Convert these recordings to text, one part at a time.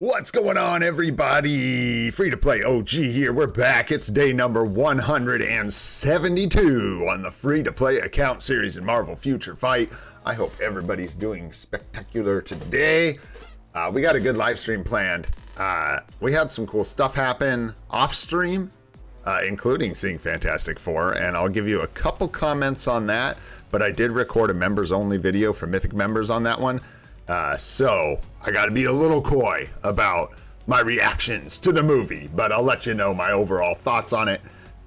What's going on, everybody? Free to play OG here. We're back. It's day number 172 on the free to play account series in Marvel Future Fight. I hope everybody's doing spectacular today. We got a good live stream planned. We had some cool stuff happen off stream, including seeing Fantastic Four, and I'll give you a couple comments on that. But I did record a members only video for Mythic members on that one. So I got to be a little coy about my reactions to the movie, but I'll let you know my overall thoughts on it.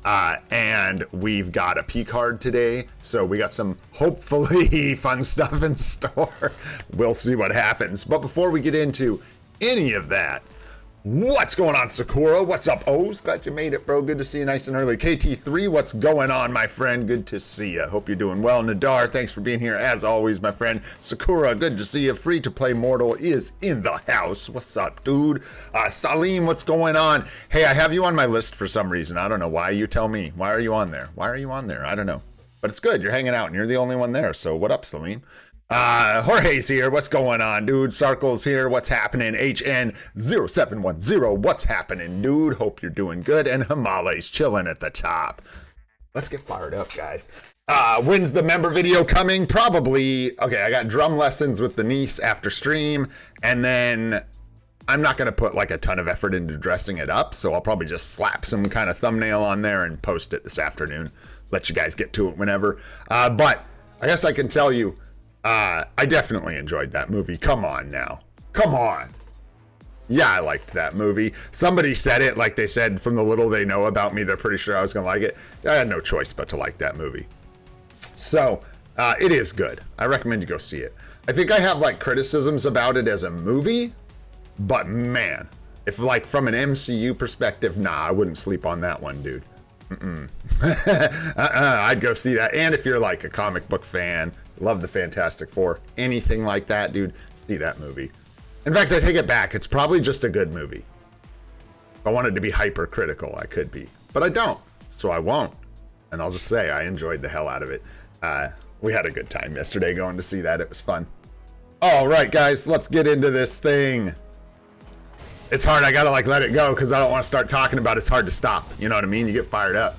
And we've got a Picard today, so we got some hopefully fun stuff in store. We'll see what happens. But before we get into any of that, what's going on, Sakura? What's up, O's? Glad you made it, bro. Good to see you nice and early. KT3, what's going on, my friend? Good to see you. Hope you're doing well. Nadar, thanks for being here as always, my friend. Sakura, good to see you. Free to play Mortal is in the house. What's up, dude? Salim, what's going on? Hey, I have you on my list for some reason. I don't know why. You tell me. Why are you on there? Why are you on there? I don't know. But it's good. You're hanging out and you're the only one there. So what up, Salim? Jorge's here. What's going on, dude? Sarkle's here. What's happening? HN0710. What's happening, dude? Hope you're doing good. And Himalay's chilling at the top. Let's get fired up, guys. When's the member video coming? Probably. Okay, I got drum lessons with the niece after stream. And then I'm not going to put like a ton of effort into dressing it up. So I'll probably just slap some kind of thumbnail on there and post it this afternoon. Let you guys get to it whenever. But I guess I can tell you, I definitely enjoyed that movie. Come on now. Come on. Yeah, I liked that movie. Somebody said it, like they said, from the little they know about me, they're pretty sure I was going to like it. I had no choice but to like that movie. So, it is good. I recommend you go see it. I think I have, like, criticisms about it as a movie, but man, if, like, from an MCU perspective, nah, I wouldn't sleep on that one, dude. I'd go see that. And if you're, like, a comic book fan, love the Fantastic Four, anything like that, dude, see that movie. In fact, I take it back. It's probably just a good movie. If I wanted to be hypercritical, I could be. But I don't, so I won't. And I'll just say I enjoyed the hell out of it. We had a good time yesterday going to see that. It was fun. All right, guys, let's get into this thing. It's hard. I got to, like, let it go because I don't want to start talking about it. It's hard to stop. You know what I mean? You get fired up.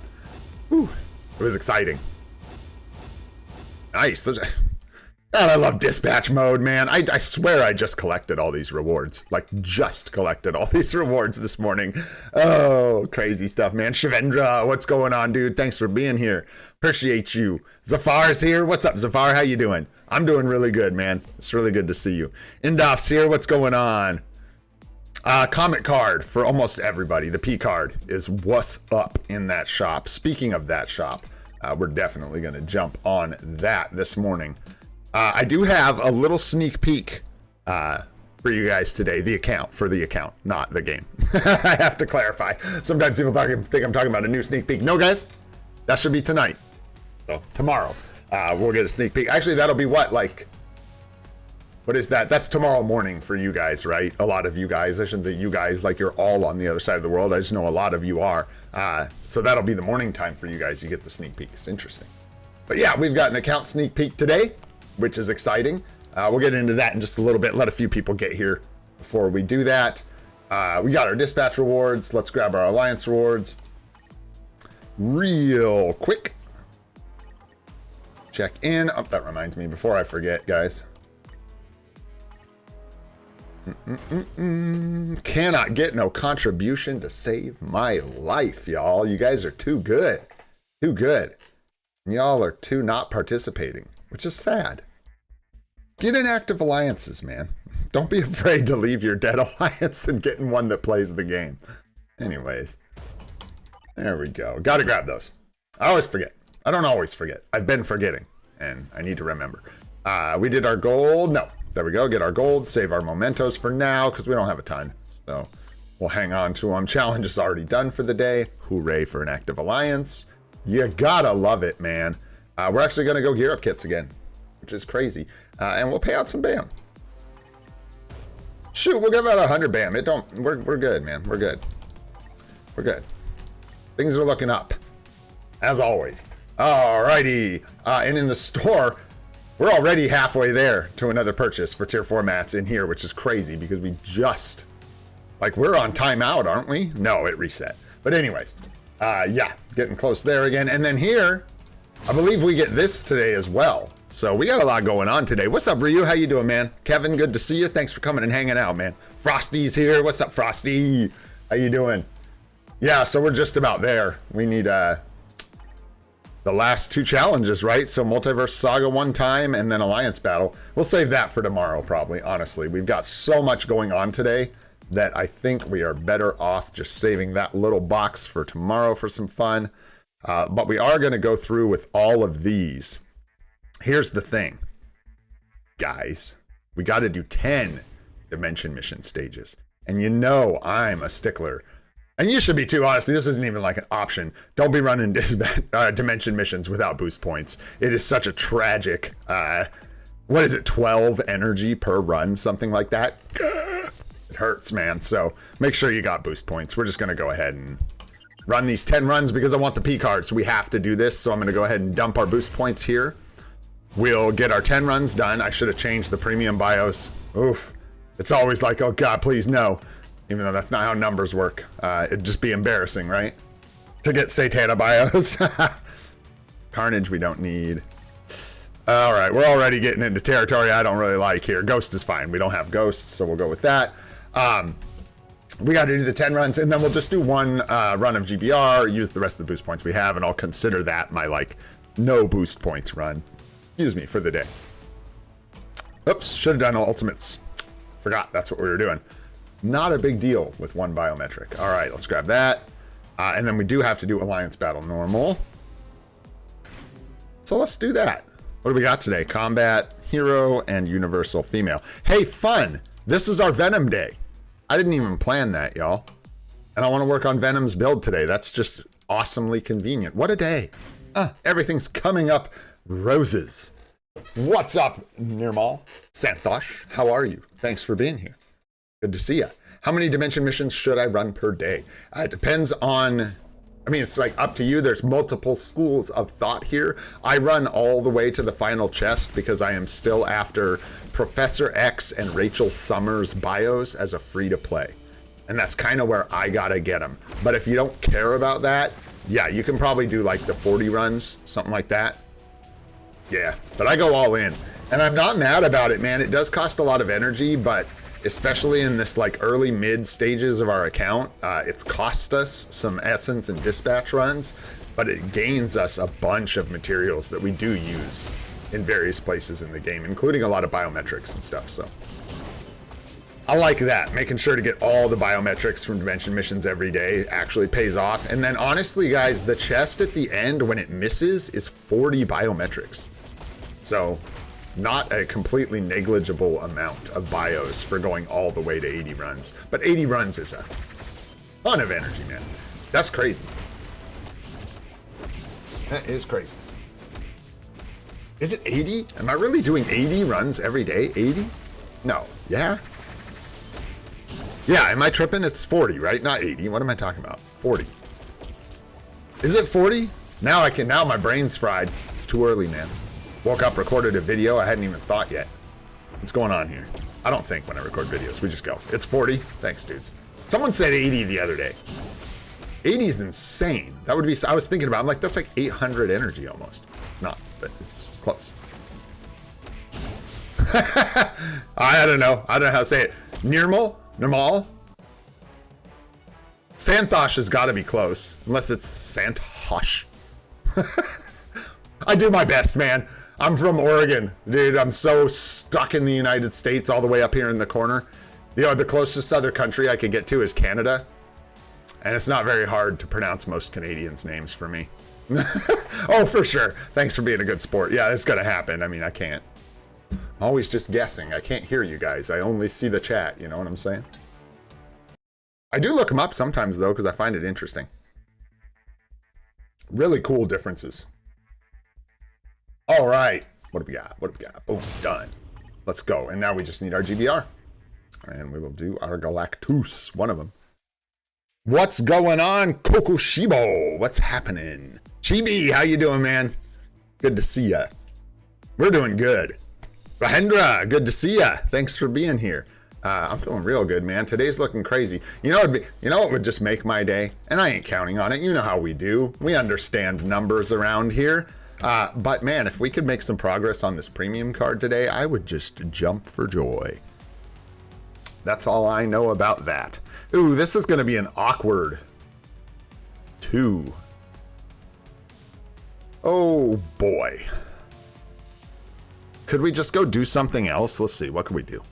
Whew. It was exciting. Nice. God, I love dispatch mode, man. I swear I just collected all these rewards. Like, just collected all these rewards this morning. Oh, crazy stuff, man. Shivendra, what's going on, dude? Thanks for being here. Appreciate you. Zafar's here. What's up, Zafar? How you doing? I'm doing really good, man. It's really good to see you. Indof's here. What's going on? Comic card for almost everybody. The Picard is what's up in that shop. Speaking of that shop, we're definitely going to jump on that this morning. I do have a little sneak peek for you guys today. The account, not the game. I have to clarify. Sometimes people think I'm talking about a new sneak peek. No, guys, that should be tonight. So tomorrow, we'll get a sneak peek. Actually, that'll be what is that? That's tomorrow morning for you guys, right? A lot of you guys. I shouldn't think you guys like you're all on the other side of the world. I just know a lot of you are. So that'll be the morning time for you guys. You get the sneak peek. It's interesting. But yeah, we've got an account sneak peek today, which is exciting. We'll get into that in just a little bit. Let a few people get here before we do that. We got our dispatch rewards. Let's grab our alliance rewards real quick. Check in. Oh, that reminds me before I forget, guys. Cannot get no contribution to save my life, y'all. You guys are too good. Too good. Y'all are too not participating, which is sad. Get in active alliances, man. Don't be afraid to leave your dead alliance and get in one that plays the game. Anyways, there we go. Gotta grab those. I always forget. I don't always forget. I've been forgetting, and I need to remember. We did our gold. No. There we go. Get our gold. Save our mementos for now because we don't have a ton. So we'll hang on to them. Challenge is already done for the day. Hooray for an active alliance. You gotta love it, man. We're actually going to go gear up kits again, which is crazy. And we'll pay out some BAM. Shoot, we'll give out 100 BAM. We're good, man. We're good. We're good. Things are looking up, as always. Alrighty. And in the store, we're already halfway there to another purchase for tier 4 mats in here, which is crazy because we just Like, we're on timeout, aren't we? No, it reset. But anyways, yeah, getting close there again. And then here, I believe we get this today as well. So we got a lot going on today. What's up, Ryu? How you doing, man? Kevin, good to see you. Thanks for coming and hanging out, man. Frosty's here. What's up, Frosty? How you doing? Yeah, so we're just about there. We need the last 2 challenges, right? So Multiverse Saga one time and then Alliance Battle. We'll save that for tomorrow, probably, honestly. We've got so much going on today that I think we are better off just saving that little box for tomorrow for some fun. But we are going to go through with all of these. Here's the thing, guys. We got to do 10 Dimension Mission stages. And you know I'm a stickler. And you should be too, honestly. This isn't even like an option. Don't be running Dimension Missions without boost points. It is such a tragic, what is it, 12 energy per run, something like that. It hurts, man. So make sure you got boost points. We're just going to go ahead and run these 10 runs because I want the Picard, so we have to do this. So I'm going to go ahead and dump our boost points here. We'll get our 10 runs done. I should have changed the premium bios. Oof. It's always like, oh God, please no. Even though that's not how numbers work. It'd just be embarrassing, right? To get Satana bios. Carnage we don't need. All right, we're already getting into territory I don't really like here. Ghost is fine. We don't have Ghost, so we'll go with that. We got to do the 10 runs, and then we'll just do one run of GBR, use the rest of the boost points we have, and I'll consider that my, like, no boost points run. Excuse me, for the day. Oops, should have done ultimates. Forgot that's what we were doing. Not a big deal with one biometric. All right, let's grab that. And then we do have to do Alliance Battle normal. So let's do that. What do we got today? Combat, Hero, and Universal Female. Hey, fun! This is our Venom day. I didn't even plan that, y'all. And I want to work on Venom's build today. That's just awesomely convenient. What a day. Everything's coming up roses. What's up, Nirmal? Santosh, how are you? Thanks for being here. Good to see you. How many Dimension Missions should I run per day? It depends on... I mean, it's like up to you. There's multiple schools of thought here. I run all the way to the final chest because I am still after Professor X and Rachel Summers bios as a free-to-play. And that's kind of where I gotta get them. But if you don't care about that, yeah, you can probably do like the 40 runs, something like that. Yeah, but I go all in. And I'm not mad about it, man. It does cost a lot of energy, but especially in this like early mid stages of our account, it's cost us some essence and dispatch runs, but it gains us a bunch of materials that we do use in various places in the game, including a lot of biometrics and stuff. So I like that. Making sure to get all the biometrics from Dimension Missions every day actually pays off. And then honestly, guys, the chest at the end when it misses is 40 biometrics. So not a completely negligible amount of bios for going all the way to 80 runs. But 80 runs is a ton of energy, man. That's crazy. That is crazy. Is it 80? Am I really doing 80 runs every day? 80? No. Yeah? Yeah, am I tripping? It's 40, right? Not 80. What am I talking about? 40. Is it 40? Now I can, now my brain's fried. It's too early, man. Woke up, recorded a video. I hadn't even thought yet. What's going on here? I don't think when I record videos. We just go. It's 40. Thanks, dudes. Someone said 80 the other day. 80 is insane. That would be, I was thinking about, I'm like, that's like 800 energy almost. It's not, but it's close. I don't know. I don't know how to say it. Nirmal? Santosh has got to be close. Unless it's Santosh. I do my best, man. I'm from Oregon. Dude, I'm so stuck in the United States all the way up here in the corner. You know, the closest other country I could get to is Canada. And it's not very hard to pronounce most Canadians' names for me. Oh, for sure. Thanks for being a good sport. Yeah, it's going to happen. I mean, I can't. I'm always just guessing. I can't hear you guys. I only see the chat. You know what I'm saying? I do look them up sometimes, though, because I find it interesting. Really cool differences. All right. What do we got? What do we got? Boom. Done. Let's go. And now we just need our GBR. And we will do our Galactus. One of them. What's going on, Kokushibo? What's happening? Chibi, how you doing, man? Good to see ya. We're doing good. Rahendra, good to see ya. Thanks for being here. I'm doing real good, man. Today's looking crazy. You know what would just make my day? And I ain't counting on it. You know how we do. We understand numbers around here. But man, if we could make some progress on this premium card today, I would just jump for joy. That's all I know about that. Ooh, this is going to be an awkward 2. Oh boy. Could we just go do something else? Let's see. What can we do?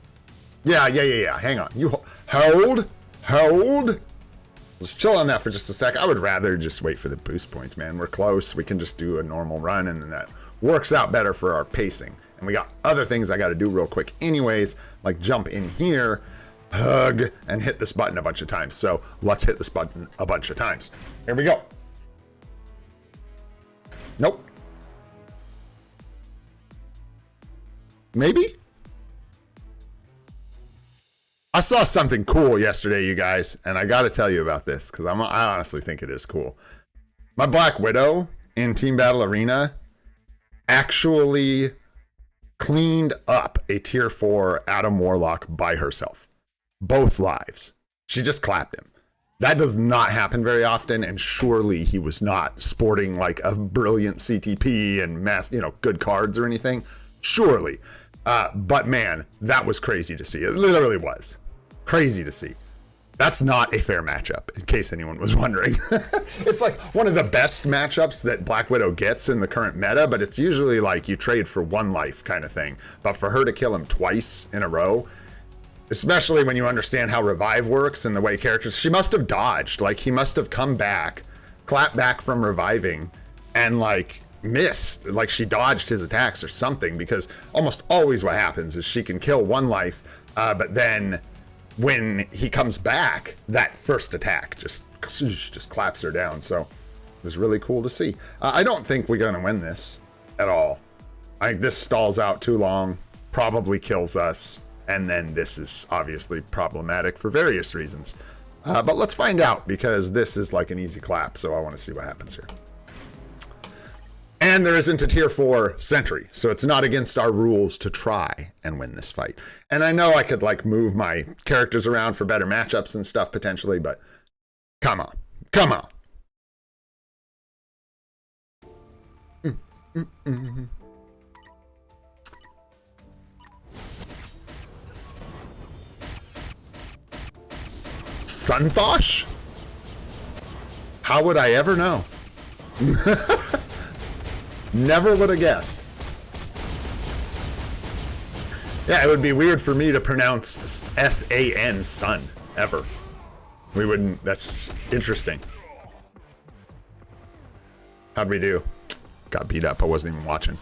Yeah. Hang on. You hold. Let's chill on that for just a sec. I would rather just wait for the boost points, man. We're close. We can just do a normal run, and that works out better for our pacing. And we got other things I got to do real quick anyways, like jump in here, hug, and hit this button a bunch of times. So let's hit this button a bunch of times. Here we go. Nope. Maybe? I saw something cool yesterday, you guys, and I got to tell you about this because I honestly think it is cool. My Black Widow in Team Battle Arena actually cleaned up a tier 4 Adam Warlock by herself. Both lives. She just clapped him. That does not happen very often, and surely he was not sporting like a brilliant CTP and good cards or anything. Surely. But man, that was crazy to see. It literally was. Crazy to see. That's not a fair matchup, in case anyone was wondering. It's like one of the best matchups that Black Widow gets in the current meta, but it's usually like you trade for 1 life kind of thing. But for her to kill him twice in a row, especially when you understand how revive works and the way characters, she must have dodged. Like, he must have come back, clapped back from reviving, and like missed. Like, she dodged his attacks or something, because almost always what happens is she can kill 1 life, but then when he comes back, that first attack just claps her down. So it was really cool to see. I don't think we're going to win this at all. I think this stalls out too long, probably kills us, and then this is obviously problematic for various reasons. But let's find out, because this is like an easy clap, so I want to see what happens here. And there isn't a tier 4 sentry, so it's not against our rules to try and win this fight. And I know I could like move my characters around for better matchups and stuff potentially, but come on. Sunthosh? How would I ever know? Never would have guessed. Yeah, it would be weird for me to pronounce S-A-N, sun, ever. We wouldn't, that's interesting. How'd we do? Got beat up, I wasn't even watching.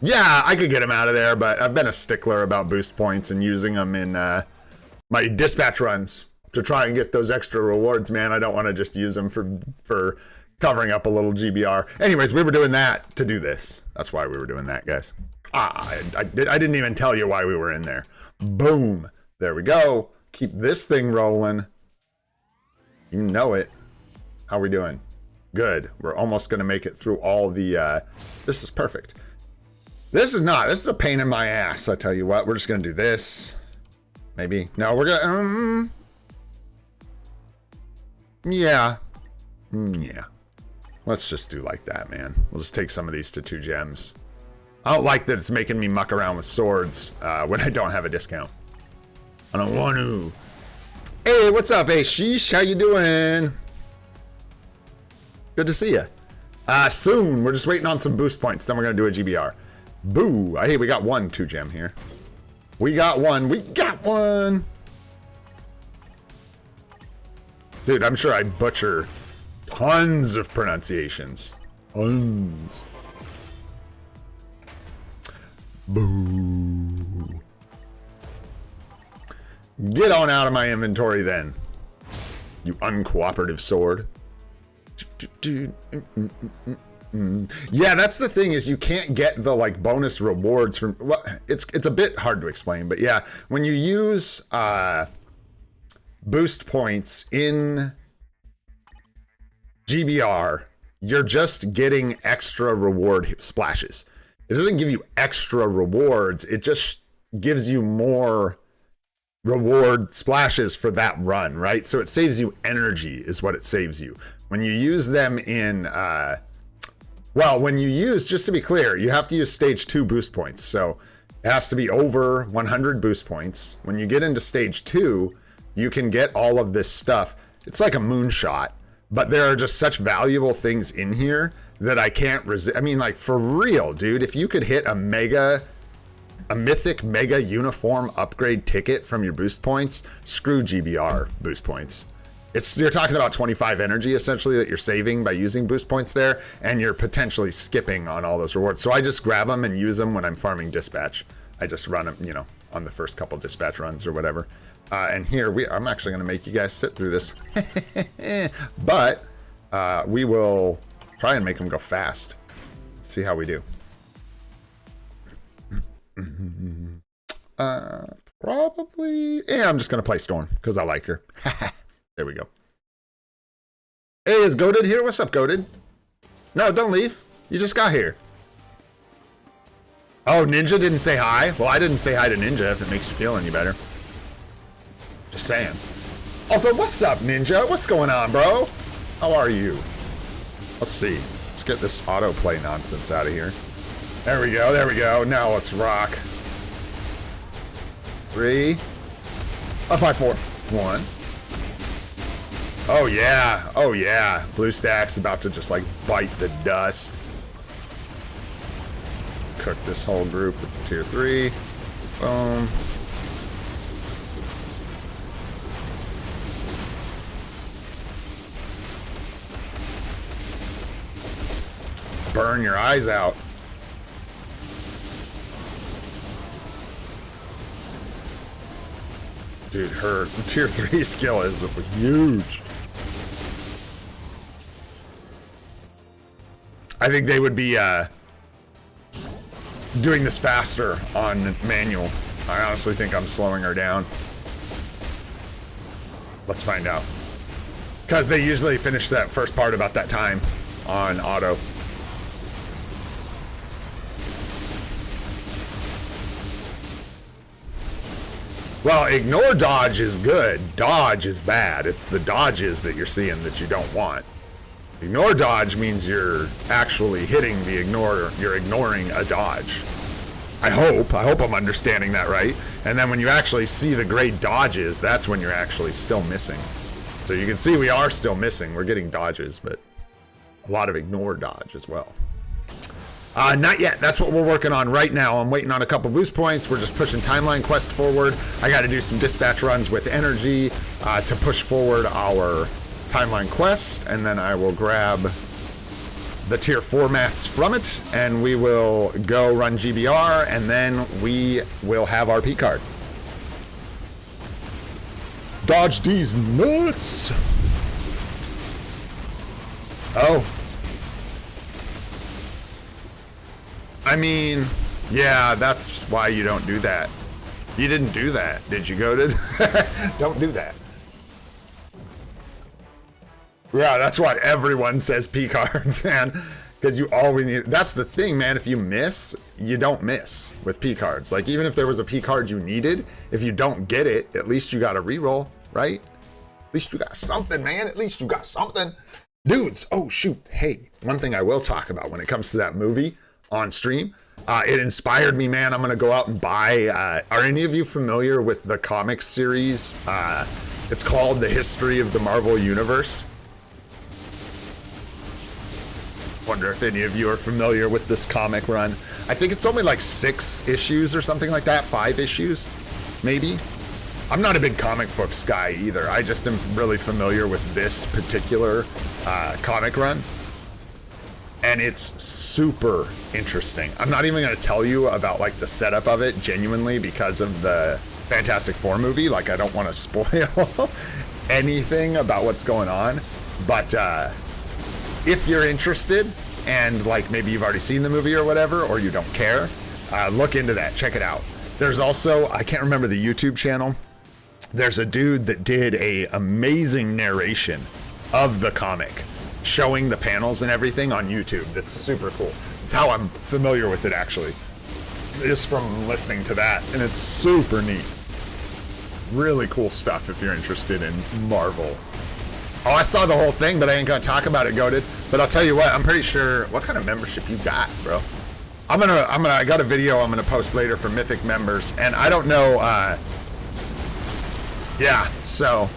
Yeah, I could get him out of there, but I've been a stickler about boost points and using them in my dispatch runs to try and get those extra rewards, man. I don't want to just use them for covering up a little GBR. Anyways, we were doing that to do this. That's why we were doing that, guys. I didn't even tell you why we were in there. Boom. There we go. Keep this thing rolling. You know it. How are we doing? Good. We're almost going to make it through all the... this is perfect. This is not. This is a pain in my ass, I tell you what. We're just going to do this. Maybe. No, we're going to... yeah. Yeah. Let's just do like that, man. We'll just take some of these to 2 gems. I don't like that it's making me muck around with swords when I don't have a discount. I don't want to. Hey, what's up, hey, sheesh? How you doing? Good to see you. Soon. We're just waiting on some boost points. Then we're going to do a GBR. Boo. Hey, we got 1 2 gem here. We got one. Dude, I'm sure I butcher tons of pronunciations. Tons. Boo. Get on out of my inventory then, you uncooperative sword. Yeah, that's the thing, is you can't get the like bonus rewards from, well, it's a bit hard to explain, but yeah, when you use boost points in GBR, you're just getting extra reward splashes. It doesn't give you extra rewards, it just gives you more reward splashes for that run, right? So it saves you energy is what it saves you. When you use them in, when you use, just to be clear, you have to use stage 2 boost points. So it has to be over 100 boost points. When you get into stage 2, you can get all of this stuff. It's like a moonshot, but there are just such valuable things in here that I can't resist. I mean, like, for real, dude, if you could hit a mythic mega uniform upgrade ticket from your boost points, screw GBR boost points. You're talking about 25 energy essentially that you're saving by using boost points there, and you're potentially skipping on all those rewards. So I just grab them and use them when I'm farming dispatch. I just run them, you know, on the first couple dispatch runs or whatever. And here I'm actually going to make you guys sit through this, but we will try and make them go fast. Let's see how we do. Probably, yeah, I'm just gonna play Storm because I like her. There we go. Hey, is Goated here? What's up, Goated? No, don't leave. You just got here. Oh, Ninja didn't say hi? Well, I didn't say hi to Ninja if it makes you feel any better. Just saying. Also, what's up, Ninja? What's going on, bro? How are you? Let's see. Let's get this autoplay nonsense out of here. There we go, there we go. Now let's rock. 3, 5, 4, 1. Oh yeah, oh yeah. Blue Stack's about to just like bite the dust. Cook this whole group with the tier 3. Boom. Burn your eyes out. Dude, her tier 3 skill is huge. I think they would be doing this faster on manual. I honestly think I'm slowing her down. Let's find out. Because they usually finish that first part about that time on auto. Well, ignore dodge is good. Dodge is bad. It's the dodges that you're seeing that you don't want. Ignore dodge means you're actually hitting the ignore. You're ignoring a dodge. I hope I'm understanding that right. And then when you actually see the great dodges, that's when you're actually still missing. So you can see we are still missing. We're getting dodges, but a lot of ignore dodge as well. Not yet. That's what we're working on right now. I'm waiting on a couple boost points. We're just pushing timeline quest forward. I got to do some dispatch runs with energy to push forward our timeline quest, and then I will grab the tier 4 mats from it, and we will go run GBR, and then we will have our Picard. Dodge these nuts! Oh. I mean, yeah, that's why you don't do that. You didn't do that, did you, Goated? Don't do that. Yeah, that's what everyone says Picards, man. Because you always need... That's the thing, man. If you miss, you don't miss with Picards. Like, even if there was a Picard you needed, if you don't get it, at least you got a reroll, right? At least you got something, man. At least you got something. Dudes, oh, shoot. Hey, one thing I will talk about when it comes to that movie on stream, it inspired me, man. I'm going to go out and buy... are any of you familiar with the comic series? It's called The History of the Marvel Universe. Wonder if any of you are familiar with this comic run. I think it's only like 6 issues or something like that, 5 issues, maybe. I'm not a big comic books guy either. I just am really familiar with this particular comic run. And it's super interesting. I'm not even gonna tell you about like the setup of it genuinely because of the Fantastic Four movie. Like, I don't wanna spoil anything about what's going on. But if you're interested, and like maybe you've already seen the movie or whatever, or you don't care, look into that, check it out. There's also, I can't remember the YouTube channel, there's a dude that did a amazing narration of the comic, showing the panels and everything on YouTube. That's super cool. It's how I'm familiar with it, actually, just from listening to that, and it's super neat. Really cool stuff if you're interested in Marvel. Oh, I saw the whole thing, but I ain't gonna talk about it, Goated. But I'll tell you what, I'm pretty sure. What kind of membership you got, bro? I got a video I'm gonna post later for Mythic members, and I don't know. Yeah, so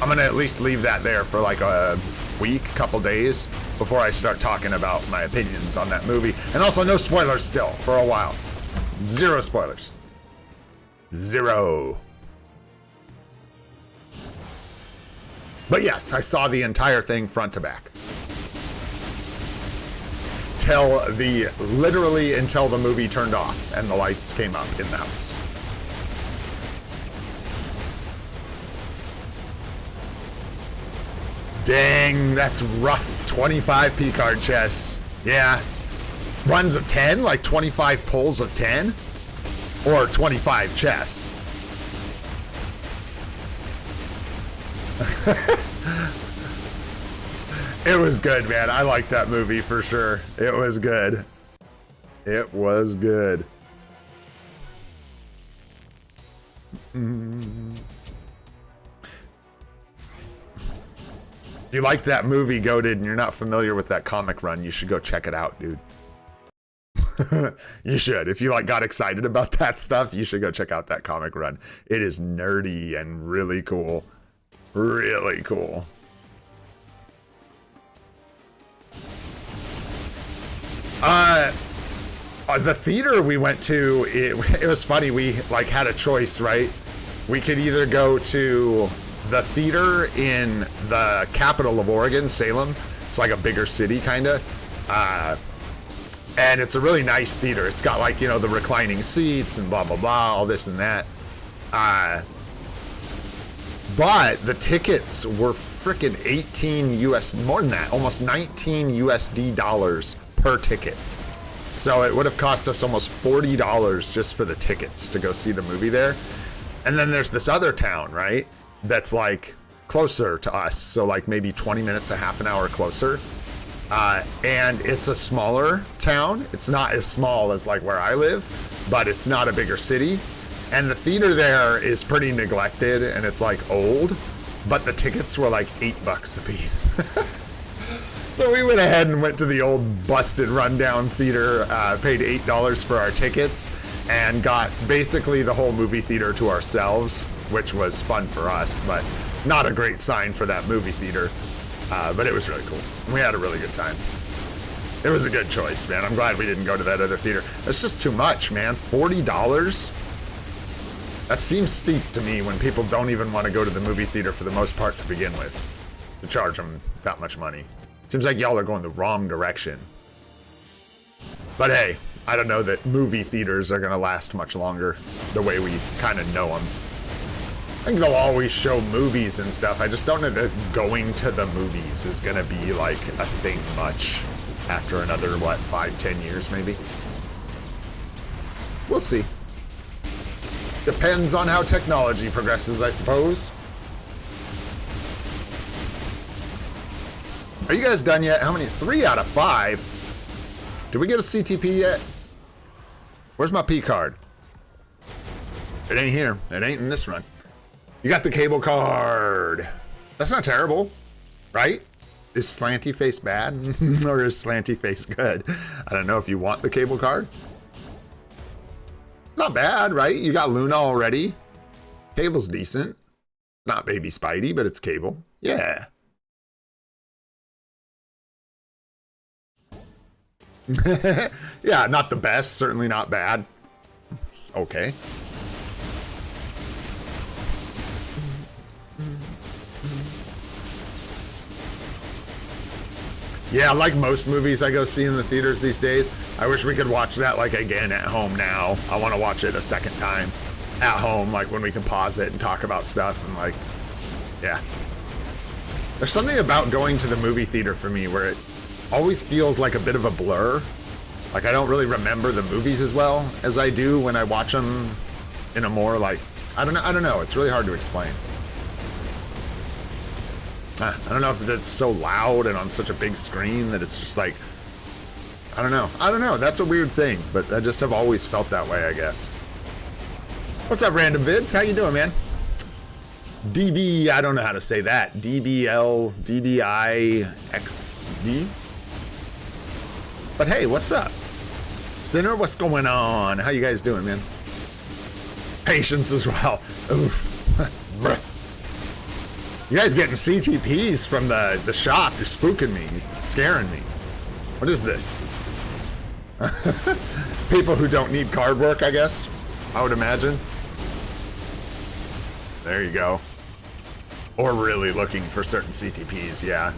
I'm gonna at least leave that there for like a week, couple days before I start talking about my opinions on that movie. And also, no spoilers still for a while. Zero spoilers. Zero. But yes, I saw the entire thing front to back. Literally until the movie turned off and the lights came up in the house. Dang, that's rough. 25 Picard chests. Yeah. Runs of 10? Like 25 pulls of 10? Or 25 chests? It was good, man. I liked that movie for sure. It was good. It was good. If you liked that movie, Goated, and you're not familiar with that comic run, you should go check it out, dude. You should. If you like got excited about that stuff, you should go check out that comic run. It is nerdy and really cool. Really cool. The theater we went to, it was funny. We like had a choice, right? We could either go to the theater in the capital of Oregon, Salem. It's like a bigger city, kind of. And it's a really nice theater. It's got like, you know, the reclining seats and blah, blah, blah, all this and that. But the tickets were freaking 18 US, more than that, almost 19 USD dollars per ticket. So it would have cost us almost $40 just for the tickets to go see the movie there. And then there's this other town, right? That's like closer to us. So like maybe 20 minutes, a half an hour closer. And it's a smaller town. It's not as small as like where I live, but it's not a bigger city. And the theater there is pretty neglected and it's like old, but the tickets were like $8 a piece. So we went ahead and went to the old busted rundown theater, paid $8 for our tickets, and got basically the whole movie theater to ourselves, which was fun for us, but not a great sign for that movie theater. But it was really cool. We had a really good time. It was a good choice, man. I'm glad we didn't go to that other theater. It's just too much, man. $40? That seems steep to me when people don't even want to go to the movie theater for the most part to begin with, to charge them that much money. Seems like y'all are going the wrong direction. But hey, I don't know that movie theaters are going to last much longer the way we kind of know them. I think they'll always show movies and stuff. I just don't know that going to the movies is going to be like a thing much after another, what, 5-10 years maybe? We'll see. Depends on how technology progresses, I suppose. Are you guys done yet? How many? 3 out of 5. Did we get a CTP yet? Where's my P card? It ain't here. It ain't in this run. You got the cable card. That's not terrible, right? Is slanty face bad or is slanty face good? I don't know if you want the cable card. Not bad, right? You got Luna already. Cable's decent. Not Baby Spidey, but it's Cable. Yeah. Yeah, not the best. Certainly not bad. Okay. Yeah, like most movies I go see in the theaters these days, I wish we could watch that like again at home now. I want to watch it a second time at home, like when we can pause it and talk about stuff and like, yeah. There's something about going to the movie theater for me where it always feels like a bit of a blur. Like I don't really remember the movies as well as I do when I watch them in a more like, I don't know. It's really hard to explain. I don't know if it's so loud and on such a big screen that it's just like, I don't know. That's a weird thing, but I just have always felt that way, I guess. What's up, Random Vids? How you doing, man? DB, I don't know how to say that. DBL, DBIXD? But hey, what's up? Sinner, what's going on? How you guys doing, man? Patience as well. Oof. You guys getting CTPs from the shop. You're spooking me. You're scaring me. What is this? People who don't need card work, I guess. I would imagine. There you go. Or really looking for certain CTPs, yeah.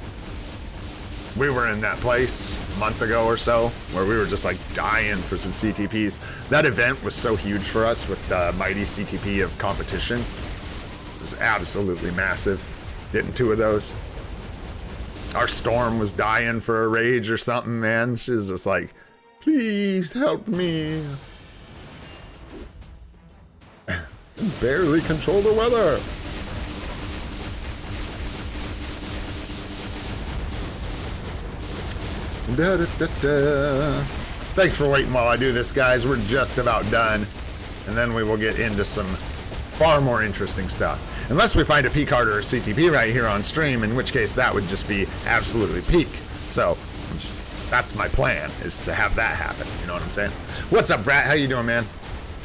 We were in that place a month ago or so where we were just like dying for some CTPs. That event was so huge for us with the mighty CTP of competition. It was absolutely massive. Getting 2 of those. Our Storm was dying for a rage or something, man. She was just like, please help me. Barely control the weather. Da, da, da, da. Thanks for waiting while I do this, guys. We're just about done. And then we will get into some far more interesting stuff. Unless we find a Picard or a CTP right here on stream, in which case that would just be absolutely peak. So that's my plan, is to have that happen. You know what I'm saying? What's up, Brat? How you doing, man?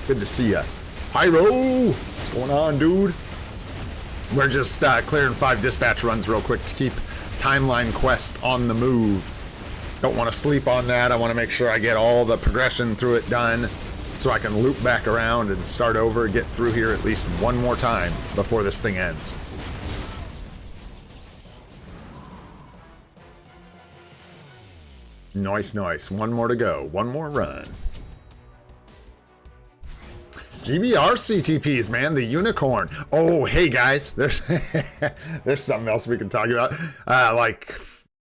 Good to see ya. Pyro! What's going on, dude? We're just clearing 5 dispatch runs real quick to keep Timeline Quest on the move. Don't want to sleep on that. I want to make sure I get all the progression through it done so I can loop back around and start over, get through here at least one more time before this thing ends. Nice, nice. One more to go. One more run. GBR CTPs, man, the unicorn. Oh, hey guys, there's there's something else we can talk about. Like,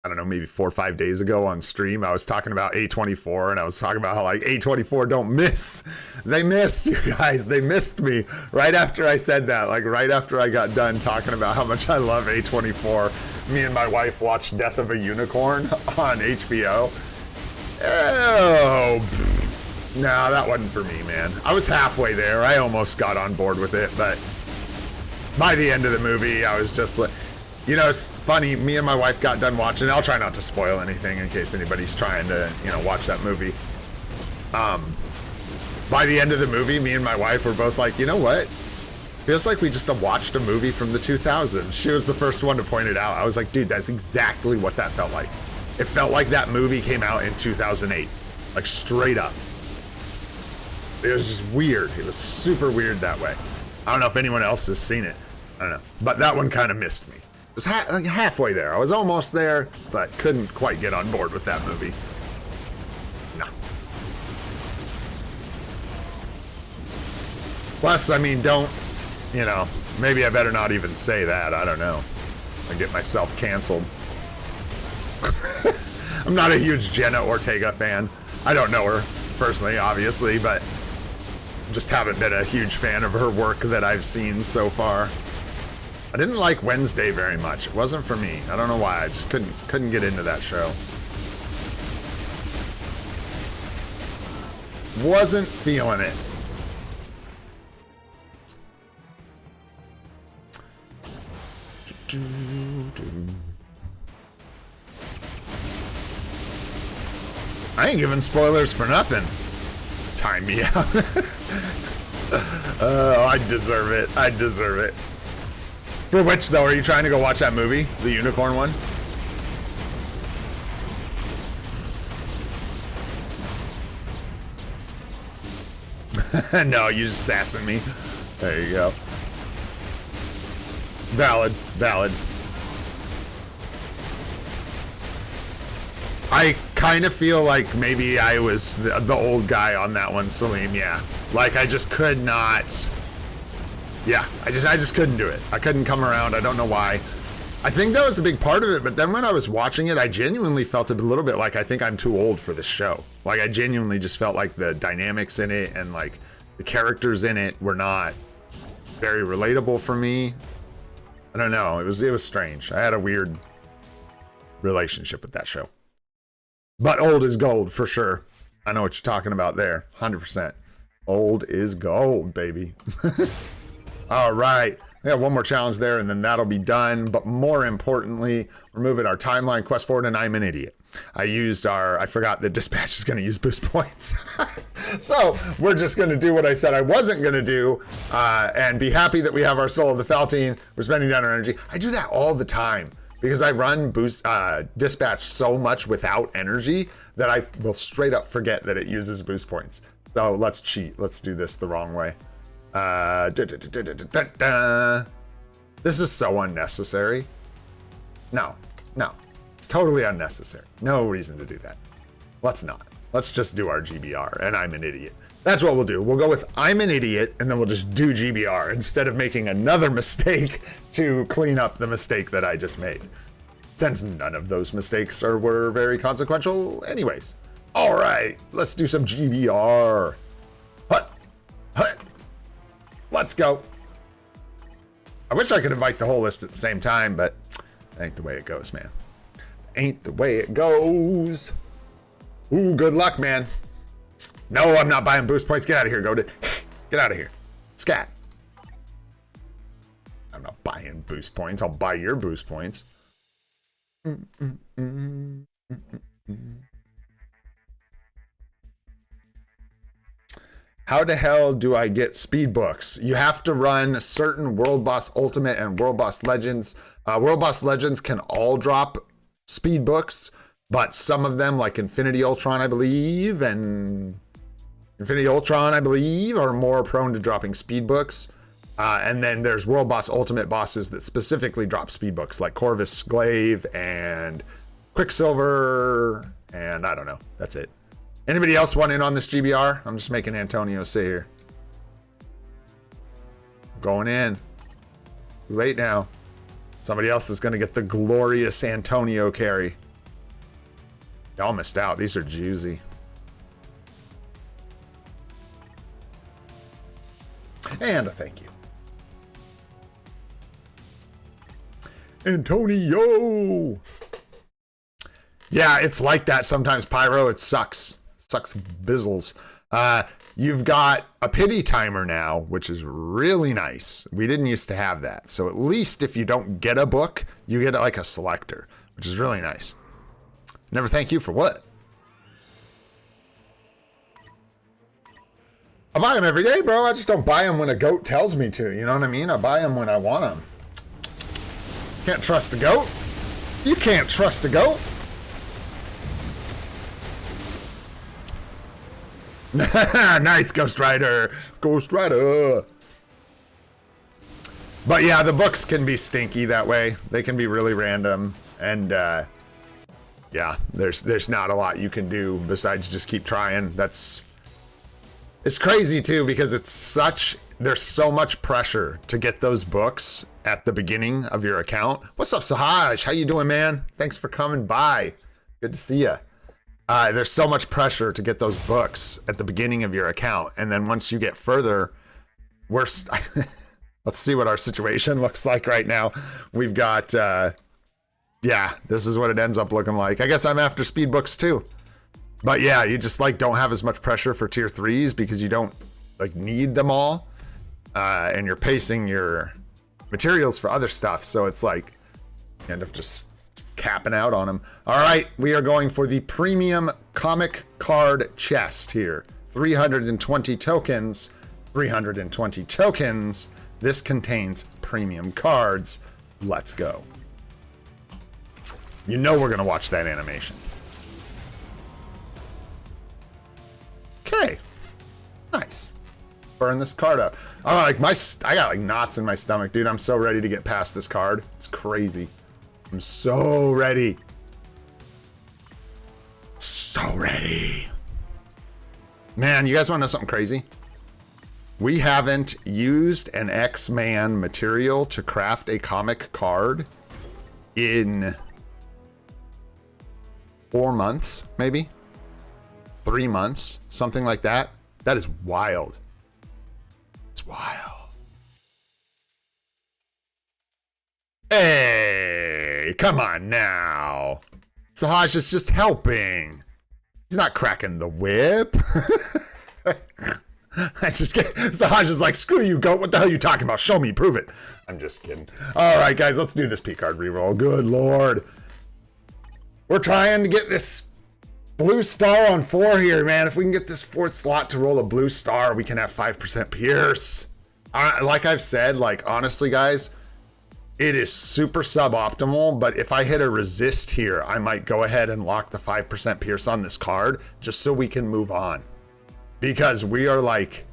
I don't know, maybe 4 or 5 days ago on stream, I was talking about A24, and I was talking about how like A24 don't miss. They missed, you guys. They missed me right after I said that. Like right after I got done talking about how much I love A24. Me and my wife watched Death of a Unicorn on HBO. Oh. No, that wasn't for me, man. I was halfway there. I almost got on board with it, but by the end of the movie, I was just like, you know, it's funny. Me and my wife got done watching it. I'll try not to spoil anything in case anybody's trying to, you know, watch that movie. By the end of the movie, me and my wife were both like, you know what? Feels like we just watched a movie from the 2000s. She was the first one to point it out. I was like, dude, that's exactly what that felt like. It felt like that movie came out in 2008. Like, straight up. It was just weird. It was super weird that way. I don't know if anyone else has seen it. I don't know. But that one kind of missed me. It was like halfway there. I was almost there, but couldn't quite get on board with that movie. No. Plus, I mean, don't, you know, maybe I better not even say that. I don't know. I get myself canceled. I'm not a huge Jenna Ortega fan. I don't know her personally, obviously, but just haven't been a huge fan of her work that I've seen so far. I didn't like Wednesday very much. It wasn't for me. I don't know why. I just couldn't get into that show. Wasn't feeling it. I ain't giving spoilers for nothing. Time me out. Oh, I deserve it. I deserve it. For which, though, are you trying to go watch that movie? The unicorn one? No, you just sassing me. There you go. Valid. Valid. I kind of feel like maybe I was the old guy on that one, Salim, yeah. Like, I just could not... Yeah, I just couldn't do it. I couldn't come around. I don't know why. I think that was a big part of it, but then when I was watching it, I genuinely felt a little bit like I think I'm too old for this show. Like, I genuinely just felt like the dynamics in it and, like, the characters in it were not very relatable for me. I don't know. It was strange. I had a weird relationship with that show. But old is gold, for sure. I know what you're talking about there. 100%. Old is gold, baby. All right. We have one more challenge there, and then that'll be done. But more importantly, we're moving our timeline quest forward, and I'm an idiot. I forgot that dispatch is going to use boost points. So we're just going to do what I said I wasn't going to do, and be happy that we have our Soul of the Faltine. We're spending down our energy. I do that all the time because I run dispatch so much without energy that I will straight up forget that it uses boost points. So let's cheat. Let's do this the wrong way. This is so unnecessary. No. It's totally unnecessary. No reason to do that. Let's not. Let's just do our GBR, and I'm an idiot. That's what we'll do. We'll go with I'm an idiot, and then we'll just do GBR instead of making another mistake to clean up the mistake that I just made. Since none of those mistakes were very consequential anyways. All right, let's do some GBR. Hut. Let's go. I wish I could invite the whole list at the same time, but that ain't the way it goes, man. Ain't the way it goes. Ooh, good luck, man. No, I'm not buying boost points. Get out of here, Goated. Get out of here. Scat. I'm not buying boost points. I'll buy your boost points. How the hell do I get speed books? You have to run certain World Boss Ultimate and World Boss Legends. World Boss Legends can all drop speed books, but some of them, like Infinity Ultron, I believe, and are more prone to dropping speed books. And then there's World Boss Ultimate bosses that specifically drop speed books, like Corvus Glaive and Quicksilver, and I don't know. That's it. Anybody else want in on this GBR? I'm just making Antonio sit here. Going in. Too late now. Somebody else is going to get the glorious Antonio carry. Y'all missed out. These are juicy. And a thank you. Antonio! Yeah, it's like that sometimes, Pyro. It sucks. Sucks bizzles. You've got a pity timer now, which is really nice. We didn't used to have that. So at least if you don't get a book, you get like a selector, which is really nice. Never thank you for what? I buy them every day, bro. I just don't buy them when a goat tells me to. You know what I mean? I buy them when I want them. Can't trust a goat. You can't trust a goat. Nice, Ghost Rider. Ghost Rider. But yeah, the books can be stinky that way. They can be really random. And yeah, there's not a lot you can do besides just keep trying. It's crazy too, because there's so much pressure to get those books at the beginning of your account. What's up, Sahaj? How you doing, man? Thanks for coming by. Good to see you. There's so much pressure to get those books at the beginning of your account, and then once you get further, let's see what our situation looks like right now. We've got, yeah, this is what it ends up looking like. I guess I'm after speed books too. But yeah, you just like don't have as much pressure for tier 3s because you don't like need them all, and you're pacing your materials for other stuff, so it's like you end up just capping out on them. All right, we are going for the premium comic card chest here. 320 tokens. 320 tokens. This contains premium cards. Let's go. You know we're gonna watch that animation. Okay. Nice. Burn this card up. I got like knots in my stomach, dude. I'm so ready to get past this card. It's crazy. I'm so ready. So ready. Man, you guys want to know something crazy? We haven't used an X-Man material to craft a comic card in 4 months, maybe? 3 months, something like that. That is wild. It's wild. Hey, come on now. Sahaj is just helping. He's not cracking the whip. I just get, Sahaj is like, screw you, goat. What the hell are you talking about? Show me, prove it. I'm just kidding. All right, guys, let's do this Picard reroll. Good Lord. We're trying to get this blue star on 4 here, man. If we can get this 4th slot to roll a blue star, we can have 5% Pierce. Like I've said, like, honestly, guys, it is super suboptimal, but if I hit a resist here, I might go ahead and lock the 5% Pierce on this card just so we can move on. Because we are, like,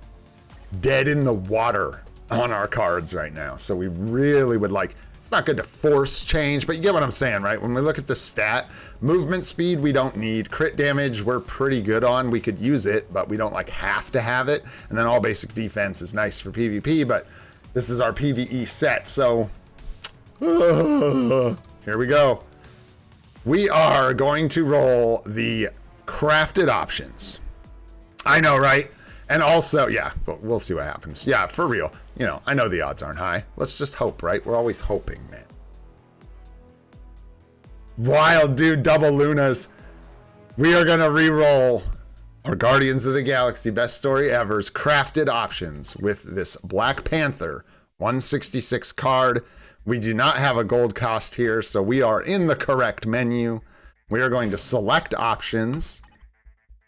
dead in the water on our cards right now. So we really would like, it's not good to force change, but you get what I'm saying, right? When we look at the stat, movement speed we don't need, crit damage we're pretty good on, we could use it, but we don't like have to have it. And then all basic defense is nice for PvP, but this is our PvE set, so here we go. We are going to roll the crafted options. I know, right? And also, yeah, but we'll see what happens. Yeah, for real. You know, I know the odds aren't high. Let's just hope, right? We're always hoping, man. Wild, dude, double Lunas. We are going to re-roll our Guardians of the Galaxy Best Story Ever's crafted options with this Black Panther 166 card. We do not have a gold cost here, so we are in the correct menu. We are going to select options.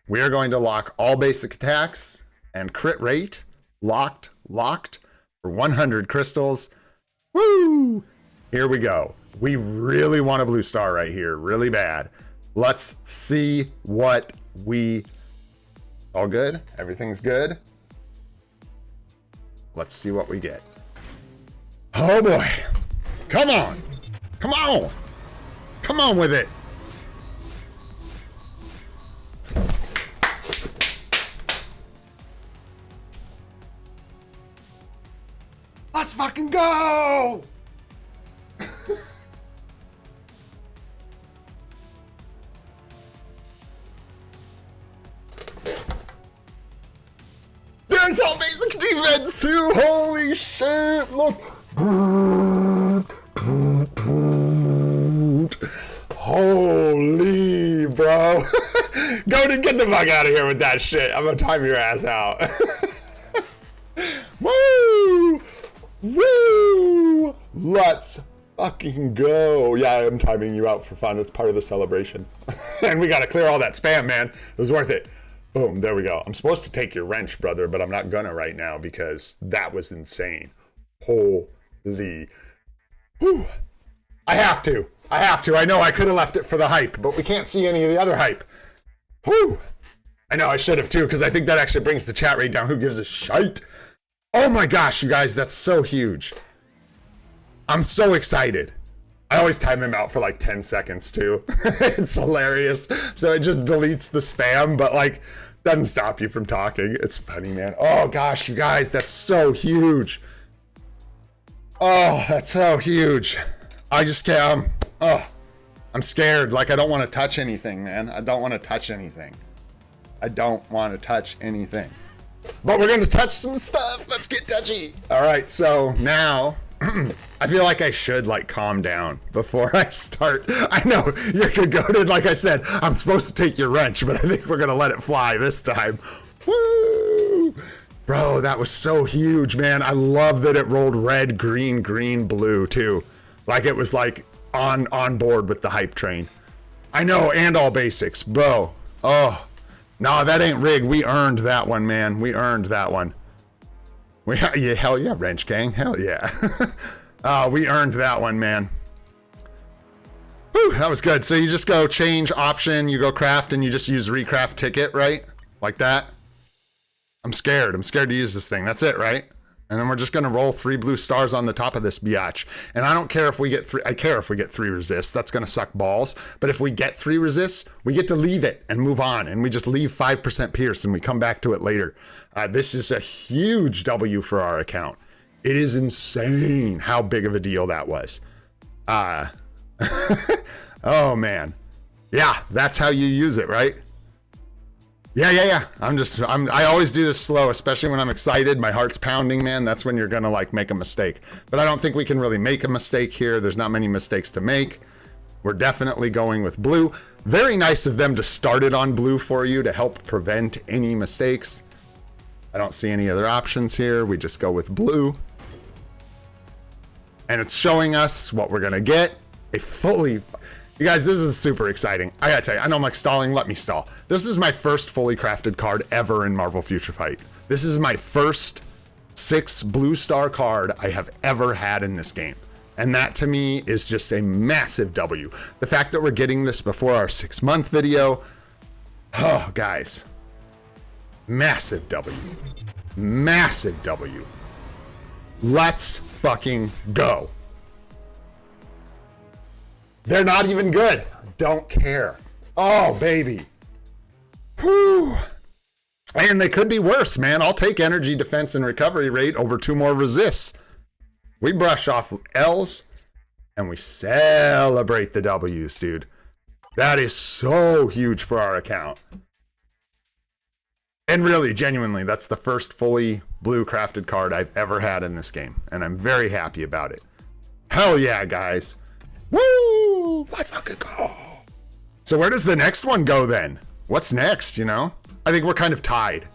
We are going to lock all basic attacks and crit rate. Locked for 100 crystals. Woo! Here we go. We really want a blue star right here, really bad. Let's see what we... All good? Everything's good? Let's see what we get. Oh boy. Come on. Come on. Come on with it. Let's fucking go! There's all basic defense too! Holy shit! Let's... Holy, bro. Go to get the fuck out of here with that shit. I'm gonna time your ass out. Woo! Woo! Let's fucking go. Yeah, I am timing you out for fun. It's part of the celebration. And we gotta clear all that spam, man. It was worth it. Boom, there we go. I'm supposed to take your wrench, brother, but I'm not gonna right now because that was insane. Holy. Whew. I have to. I know I could have left it for the hype, but we can't see any of the other hype. Whew. I know I should have too, because I think that actually brings the chat rate down. Who gives a shite? Oh my gosh, you guys, that's so huge. I'm so excited. I always time him out for like 10 seconds too. It's hilarious. So it just deletes the spam, but like doesn't stop you from talking. It's funny, man. Oh gosh, you guys, that's so huge. Oh, that's so huge. I just can't, I'm scared. Like I don't want to touch anything, man. I don't want to touch anything. But we're going to touch some stuff. Let's get touchy. All right, so now I feel like I should like calm down before I start. I know you're goated. Like I said, I'm supposed to take your wrench, but I think we're going to let it fly this time. Woo! Bro, that was so huge, man. I love that it rolled red, green, blue too. Like it was like on board with the hype train. I know, and all basics, bro. Oh. No, that ain't rigged. We earned that one, man. We earned that one. Yeah, hell yeah, Wrench Gang. Hell yeah. We earned that one, man. Whew, that was good. So you just go change option, you go craft, and you just use recraft ticket, right? Like that. I'm scared. I'm scared to use this thing. That's it, right? And then we're just going to roll 3 blue stars on the top of this biatch. And I don't care if we get 3. I care if we get 3 resists. That's going to suck balls. But if we get 3 resists, we get to leave it and move on. And we just leave 5% pierce and we come back to it later. This is a huge W for our account. It is insane how big of a deal that was. Oh, man. Yeah, that's how you use it, right? Yeah. I always do this slow, especially when I'm excited. My heart's pounding, man. That's when you're gonna like make a mistake. But I don't think we can really make a mistake here. There's not many mistakes to make. We're definitely going with blue. Very nice of them to start it on blue for you to help prevent any mistakes. I don't see any other options here. We just go with blue. And it's showing us what we're gonna get. A fully, you guys, this is super exciting. I gotta tell you, I know I'm like stalling, let me stall. This is my first fully crafted card ever in Marvel Future Fight. This is my first 6 blue star card I have ever had in this game. And that to me is just a massive W. The fact that we're getting this before our 6-month video, oh guys, massive W. Massive W. Let's fucking go. They're not even good. Don't care. Oh, baby. Whew. And they could be worse, man. I'll take energy, defense, and recovery rate over 2 more resists. We brush off L's and we celebrate the W's, dude. That is so huge for our account. And really, genuinely, that's the first fully blue crafted card I've ever had in this game. And I'm very happy about it. Hell yeah, guys. Woo! Let's fucking go. So where does the next one go then? What's next, you know? I think we're kind of tied.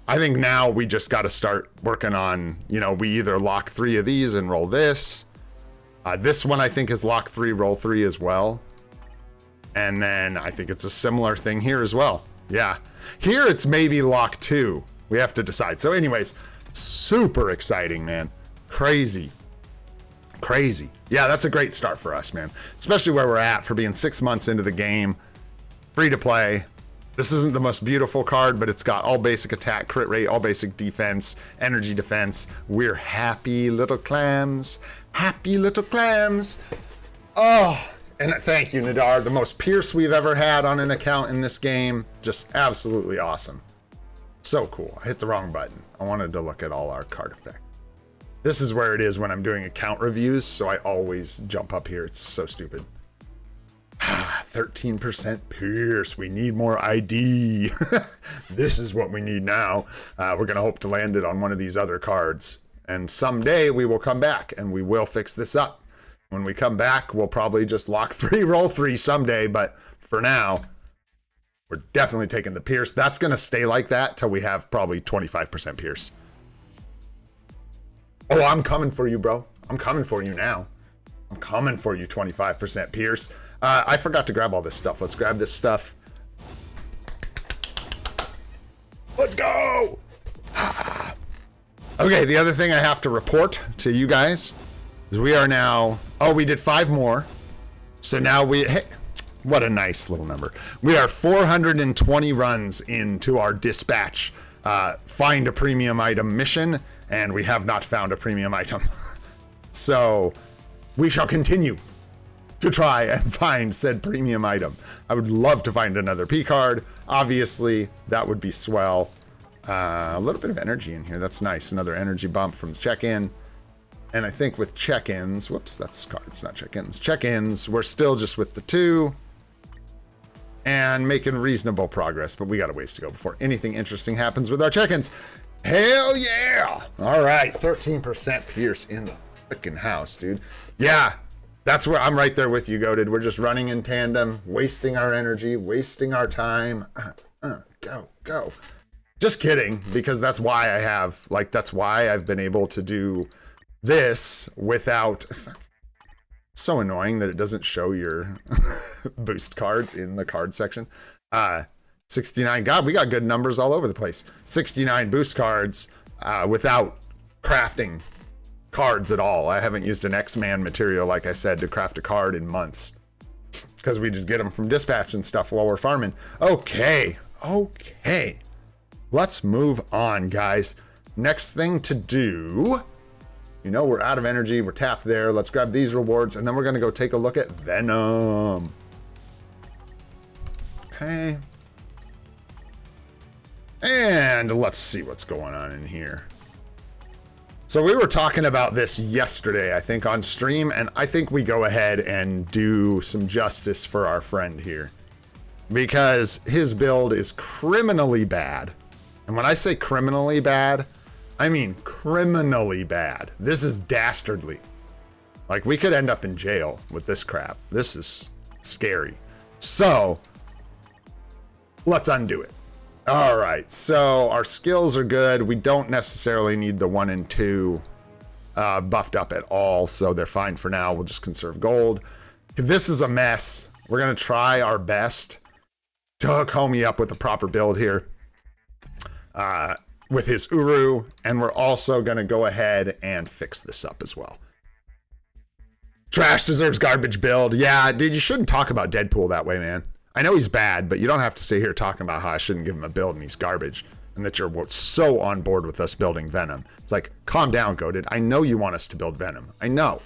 I think now we just got to start working on, you know, we either lock 3 of these and roll this. This one I think is lock 3, roll 3 as well. And then I think it's a similar thing here as well. Yeah. Here it's maybe lock 2. We have to decide. So anyways, super exciting, man. Crazy. Crazy. Yeah, that's a great start for us, man. Especially where we're at for being 6 months into the game. Free to play. This isn't the most beautiful card, but it's got all basic attack, crit rate, all basic defense, energy defense. We're happy little clams. Happy little clams. Oh, and thank you, Nadar. The most pierce we've ever had on an account in this game. Just absolutely awesome. So cool. I hit the wrong button. I wanted to look at all our card effects. This is where it is when I'm doing account reviews, so I always jump up here. It's so stupid. 13% pierce. We need more ID. This is what we need now. We're going to hope to land it on one of these other cards. And someday we will come back and we will fix this up. When we come back, we'll probably just lock 3, roll 3 someday. But for now, we're definitely taking the pierce. That's going to stay like that till we have probably 25% pierce. Oh, I'm coming for you, bro. I'm coming for you now. I'm coming for you, 25% pierce. I forgot to grab all this stuff. Let's grab this stuff. Let's go! Okay, the other thing I have to report to you guys is we are now... Oh, we did 5 more. So now we... Hey, what a nice little number. We are 420 runs into our dispatch. Find a premium item mission, and we have not found a premium item. So we shall continue to try and find said premium item. I would love to find another Picard. Obviously, that would be swell. A little bit of energy in here. That's nice. Another energy bump from the check-in. And I think with check-ins, whoops, that's cards, not check-ins. Check-ins, we're still just with the 2 and making reasonable progress, but we got a ways to go before anything interesting happens with our check-ins. Hell yeah! All right, 13% pierce in the freaking house, dude. Yeah. That's where I'm right there with you, Goated. We're just running in tandem, wasting our energy, wasting our time. Go. Just kidding, because that's why I have, like, that's why I've been able to do this without... So annoying that it doesn't show your boost cards in the card section. 69, God, we got good numbers all over the place. 69 boost cards without crafting cards at all. I haven't used an X-Man material, like I said, to craft a card in months. Because we just get them from dispatch and stuff while we're farming. Okay. Let's move on, guys. Next thing to do... You know, we're out of energy. We're tapped there. Let's grab these rewards, and then we're going to go take a look at Venom. Okay. And let's see what's going on in here. So we were talking about this yesterday, I think, on stream, and I think we go ahead and do some justice for our friend here. Because his build is criminally bad. And when I say criminally bad... I mean, criminally bad. This is dastardly. Like, we could end up in jail with this crap. This is scary. So, let's undo it. All right, so our skills are good. We don't necessarily need the 1 and 2 buffed up at all, so they're fine for now. We'll just conserve gold. This is a mess. We're gonna try our best to hook Homie up with the proper build here with his Uru, and we're also gonna go ahead and fix this up as well. Trash deserves garbage build. Yeah, dude, you shouldn't talk about Deadpool that way, man. I know he's bad, but you don't have to sit here talking about how I shouldn't give him a build and he's garbage, and that you're so on board with us building Venom. It's like, calm down, Goated. I know you want us to build Venom. I know.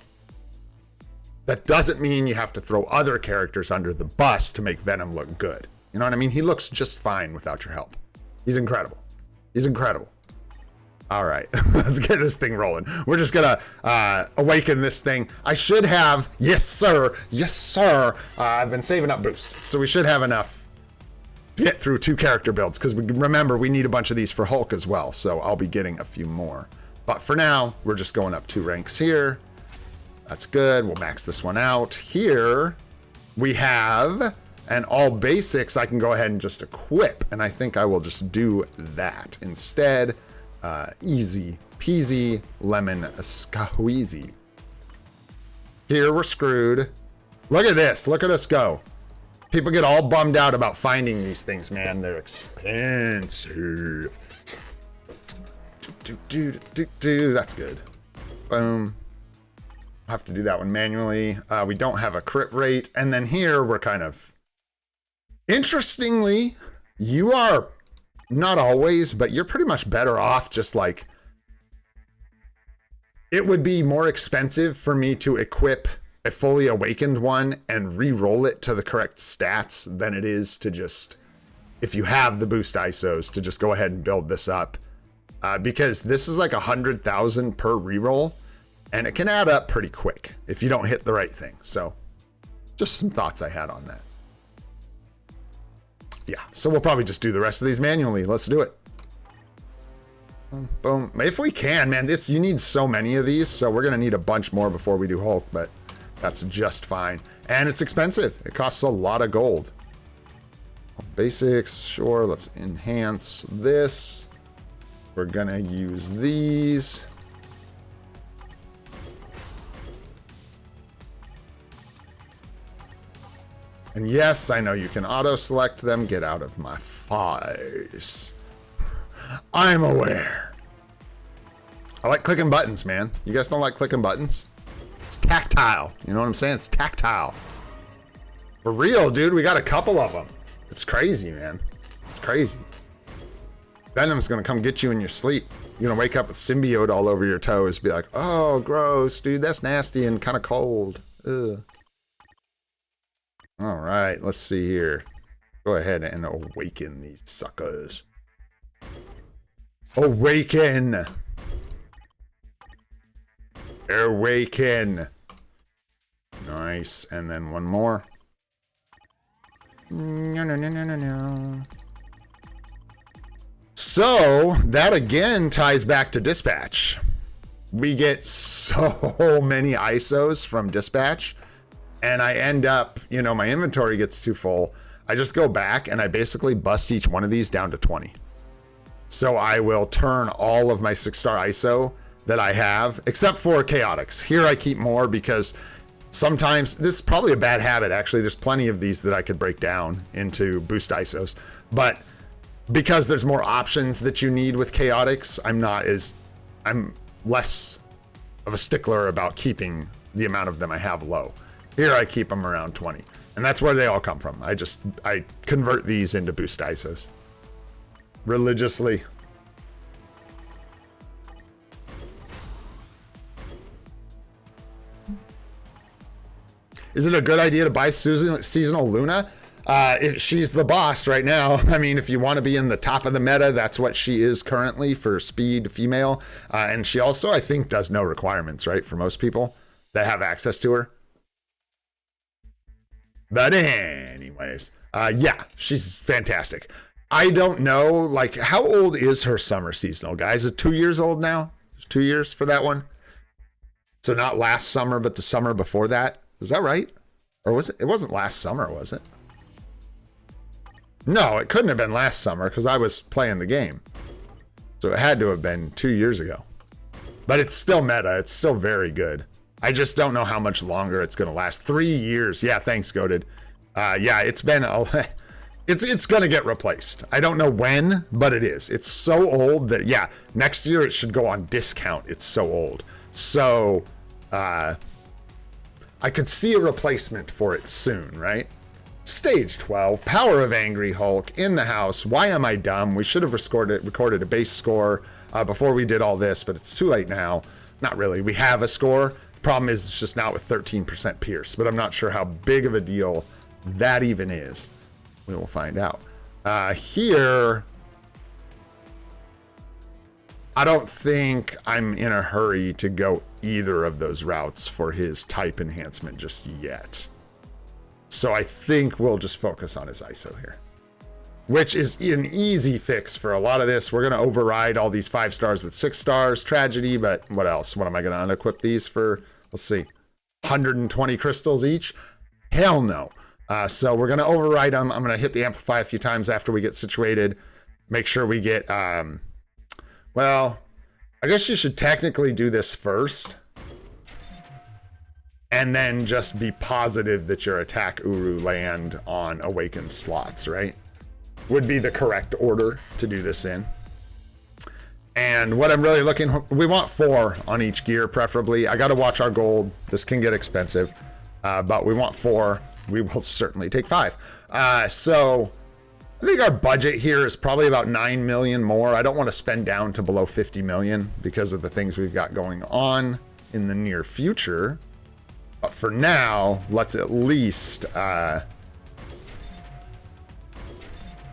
That doesn't mean you have to throw other characters under the bus to make Venom look good. You know what I mean? He looks just fine without your help. He's incredible. He's incredible. All right, let's get this thing rolling. We're just gonna awaken this thing. I should have, yes sir, yes sir. I've been saving up boosts, so we should have enough to get through 2 character builds, because remember, we need a bunch of these for Hulk as well, so I'll be getting a few more. But for now, we're just going up 2 ranks here. That's good, we'll max this one out. Here, we have an all basics I can go ahead and just equip, and I think I will just do that instead. Easy peasy lemon squeezy. Here we're screwed. Look at this. Look at us go. People get all bummed out about finding these things, man. They're expensive. That's good. Boom. I'll have to do that one manually. We don't have a crit rate. And then here we're kind of... Interestingly, you are... Not always, but you're pretty much better off just like... It would be more expensive for me to equip a fully awakened one and re-roll it to the correct stats than it is to just, if you have the boost ISOs, to just go ahead and build this up. Because this is like 100,000 per re-roll, and it can add up pretty quick if you don't hit the right thing. So just some thoughts I had on that. Yeah, so we'll probably just do the rest of these manually. Let's do it. Boom. If we can, man, you need so many of these, so we're gonna need a bunch more before we do Hulk, but that's just fine. And it's expensive. It costs a lot of gold. Basics, sure, let's enhance this. We're gonna use these. And yes, I know you can auto-select them. Get out of my face. I'm aware. I like clicking buttons, man. You guys don't like clicking buttons? It's tactile. You know what I'm saying? It's tactile. For real, dude. We got a couple of them. It's crazy, man. It's crazy. Venom's gonna come get you in your sleep. You're gonna wake up with symbiote all over your toes. Be like, oh, gross, dude. That's nasty and kind of cold. Ugh. All right, let's see here. Go ahead and awaken these suckers. Awaken! Awaken! Nice, and then one more. No. So, that again ties back to dispatch. We get so many ISOs from dispatch. And I end up, you know, my inventory gets too full. I just go back and I basically bust each one of these down to 20. So I will turn all of my 6-star ISO that I have, except for chaotics. Here I keep more because sometimes, this is probably a bad habit actually. There's plenty of these that I could break down into boost ISOs. But because there's more options that you need with chaotics, I'm less of a stickler about keeping the amount of them I have low. Here I keep them around 20. And that's where they all come from. I convert these into boost ISOs. Religiously. Is it a good idea to buy seasonal Luna? If she's the boss right now. I mean, if you want to be in the top of the meta, that's what she is currently for speed female. And she also, I think, does no requirements, right? For most people that have access to her. But anyways, yeah, she's fantastic. I don't know, like, how old is her summer seasonal, guys? Is it 2 years old now? It's 2 years for that one? So not last summer, but the summer before that? Is that right? Or was it? It wasn't last summer, was it? No, it couldn't have been last summer because I was playing the game. So it had to have been 2 years ago. But it's still meta. It's still very good. I just don't know how much longer it's going to last. 3 years. Yeah, thanks, Goated. Yeah, it's been... It's going to get replaced. I don't know when, but it is. It's so old that, yeah, next year it should go on discount. It's so old. So, I could see a replacement for it soon, right? Stage 12, Power of Angry Hulk, in the house. Why am I dumb? We should have recorded a base score before we did all this, but it's too late now. Not really. We have a score. Problem is, it's just not with 13% Pierce, but I'm not sure how big of a deal that even is. We will find out. Here, I don't think I'm in a hurry to go either of those routes for his type enhancement just yet. So I think we'll just focus on his ISO here, which is an easy fix for a lot of this. We're going to override all these 5 stars with 6 stars. Tragedy, but what else? What am I going to unequip these for? Let's see. 120 crystals each? Hell no. So we're going to override them. I'm going to hit the amplify a few times after we get situated. Make sure we get, well, I guess you should technically do this first. And then just be positive that your attack Uru land on awakened slots, right? Would be the correct order to do this in. And what I'm really looking, we want 4 on each gear, preferably. I got to watch our gold. This can get expensive, but we want 4. We will certainly take 5. So I think our budget here is probably about 9 million more. I don't want to spend down to below 50 million because of the things we've got going on in the near future. But for now, let's at least, I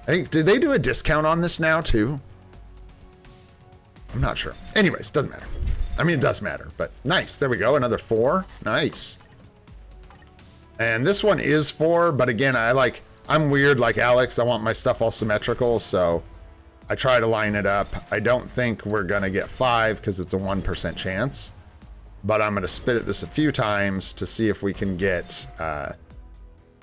think, did they do a discount on this now too? I'm not sure. Anyways, doesn't matter. I mean, it does matter, but nice. There we go. Another 4. Nice. And this one is 4, but again, I'm weird like Alex. I want my stuff all symmetrical, so I try to line it up. I don't think we're going to get 5 because it's a 1% chance, but I'm going to spit at this a few times to see if we can get,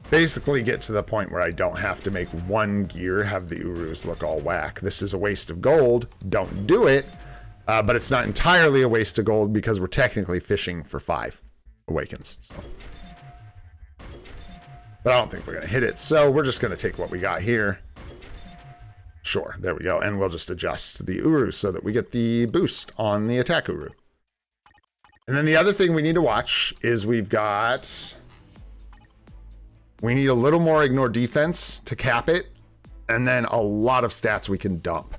basically get to the point where I don't have to make one gear have the Urus look all whack. This is a waste of gold. Don't do it, but it's not entirely a waste of gold because we're technically fishing for 5 awakens. So. But I don't think we're going to hit it, so we're just going to take what we got here. Sure, there we go. And we'll just adjust the Uru so that we get the boost on the attack Uru. And then the other thing we need to watch is we need a little more ignore defense to cap it, and then a lot of stats we can dump.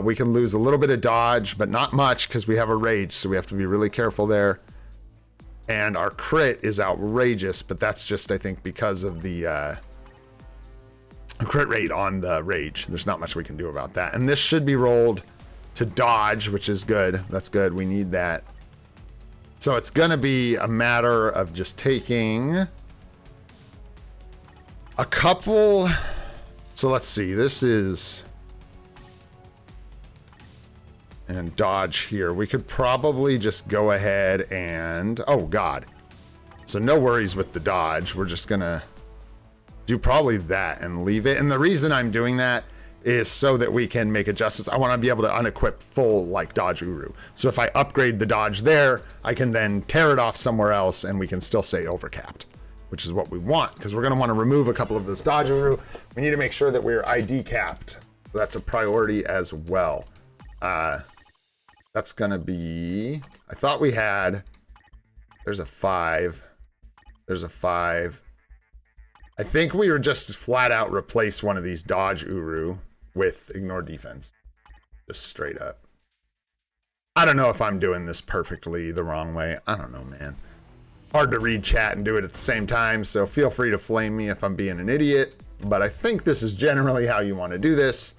We can lose a little bit of dodge, but not much because we have a rage, so we have to be really careful there. And our crit is outrageous, but that's just, I think, because of the crit rate on the rage. There's not much we can do about that. And this should be rolled to dodge, which is good. That's good. We need that. So it's going to be a matter of just taking a couple. So let's see. This is... and dodge here. We could probably just go ahead and... oh, God. So no worries with the dodge. We're just going to do probably that and leave it. And the reason I'm doing that is so that we can make adjustments. I want to be able to unequip full, like, dodge Uru. So if I upgrade the dodge there, I can then tear it off somewhere else and we can still say overcapped, which is what we want, because we're going to want to remove a couple of those dodge Uru. We need to make sure that we're ID capped. So that's a priority as well. That's going to be... I thought we had... there's a 5. There's a 5. I think we were just flat out replace one of these dodge Uru with ignore defense. Just straight up. I don't know if I'm doing this perfectly the wrong way. I don't know, man. Hard to read chat and do it at the same time, so feel free to flame me if I'm being an idiot. But I think this is generally how you want to do this.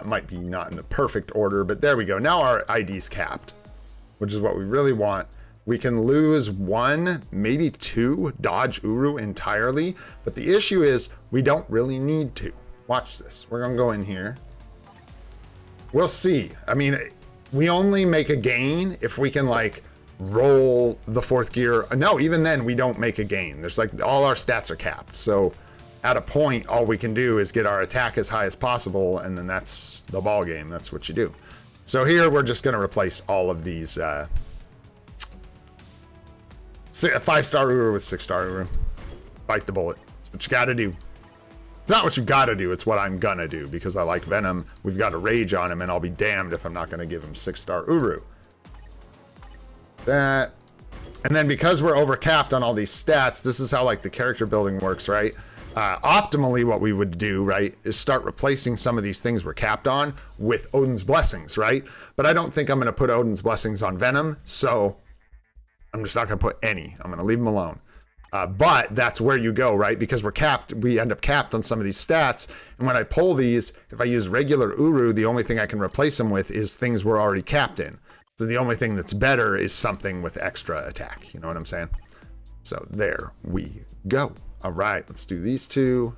Might be not in the perfect order, but there we go. Now our ID's capped, which is what we really want. We can lose 1, maybe 2 dodge Uru entirely, but the issue is we don't really need to. Watch this. We're going to go in here. We'll see. I mean, we only make a gain if we can, like, roll the 4th gear. No, even then we don't make a gain. There's, like, all our stats are capped. So at a point, all we can do is get our attack as high as possible, and then that's the ball game. That's what you do. So here, we're just going to replace all of these 5-star Uru with 6-star Uru. Bite the bullet. That's what you got to do. It's not what you got to do. It's what I'm going to do, because I like Venom. We've got a rage on him, and I'll be damned if I'm not going to give him 6-star Uru. That. And then because we're overcapped on all these stats, this is how like the character building works, right? Optimally, what we would do, right, is start replacing some of these things we're capped on with Odin's Blessings, right? But I don't think I'm going to put Odin's Blessings on Venom, so I'm just not going to put any. I'm going to leave them alone. But that's where you go, right? Because we're capped, we end up capped on some of these stats. And when I pull these, if I use regular Uru, the only thing I can replace them with is things we're already capped in. So the only thing that's better is something with extra attack. You know what I'm saying? So there we go. All right, let's do these two.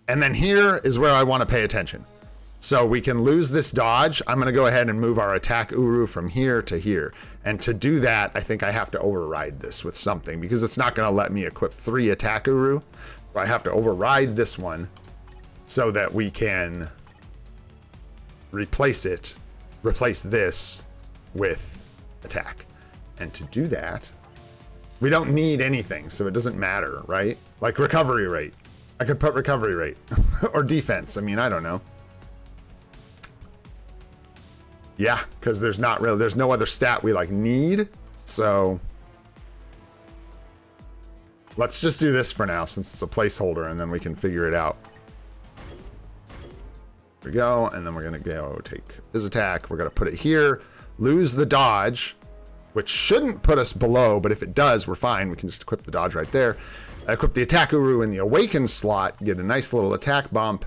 And then here is where I want to pay attention. So we can lose this dodge. I'm going to go ahead and move our attack Uru from here to here. And to do that, I think I have to override this with something, because it's not going to let me equip 3 attack Uru. So I have to override this one so that we can replace this with attack. And to do that, we don't need anything, so it doesn't matter, right? Like recovery rate. I could put recovery rate or defense. I mean, I don't know. Yeah, because there's no other stat we like need. So let's just do this for now, since it's a placeholder, and then we can figure it out. There we go, and then we're gonna go take his attack. We're gonna put it here, lose the dodge, which shouldn't put us below, but if it does, we're fine. We can just equip the dodge right there. Equip the attack Uru in the awakened slot, get a nice little attack bump,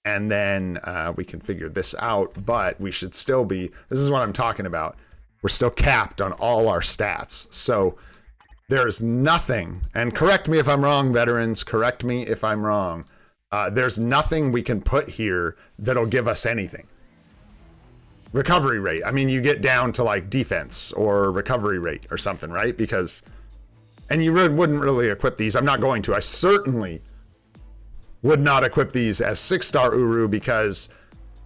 and then we can figure this out. But we should still be, this is what I'm talking about, we're still capped on all our stats. So there's nothing, and correct me if I'm wrong, veterans, correct me if I'm wrong, there's nothing we can put here that'll give us anything. Recovery rate, I mean, you get down to like defense or recovery rate or something, right? Because, and you wouldn't really equip these. I'm not going to. I certainly would not equip these as 6-star Uru, because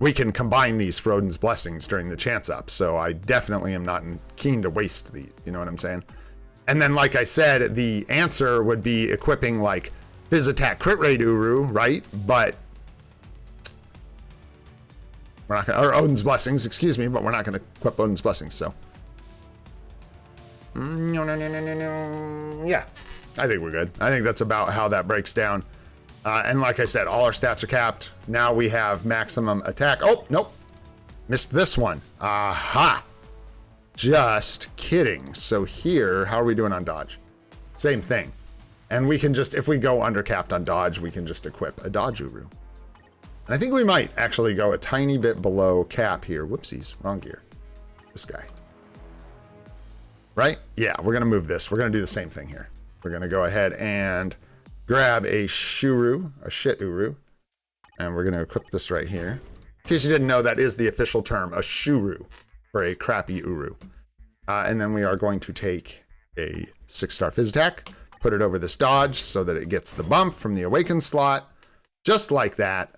we can combine these for Odin's Blessings during the chance up. So I definitely am not keen to waste these. You know what I'm saying? And then, like I said, the answer would be equipping like Phys Attack Crit Rate Uru, right? But we're not gonna, or Odin's Blessings, excuse me, but we're not going to equip Odin's Blessings, so. No. Yeah, I think we're good. I think that's about how that breaks down. And like I said, all our stats are capped. Now we have maximum attack. Oh, nope. Missed this one. Aha. Just kidding. So here, how are we doing on dodge? Same thing. And we can just, if we go undercapped on dodge, we can just equip a dodge Uru. And I think we might actually go a tiny bit below cap here. Whoopsies, wrong gear. This guy. Right? Yeah, we're going to move this. We're going to do the same thing here. We're going to go ahead and grab a Shuru, a shit Uru. And we're going to equip this right here. In case you didn't know, that is the official term, a Shuru, for a crappy Uru. And then we are going to take a 6-star Phys Attack, put it over this dodge so that it gets the bump from the awakened slot, just like that.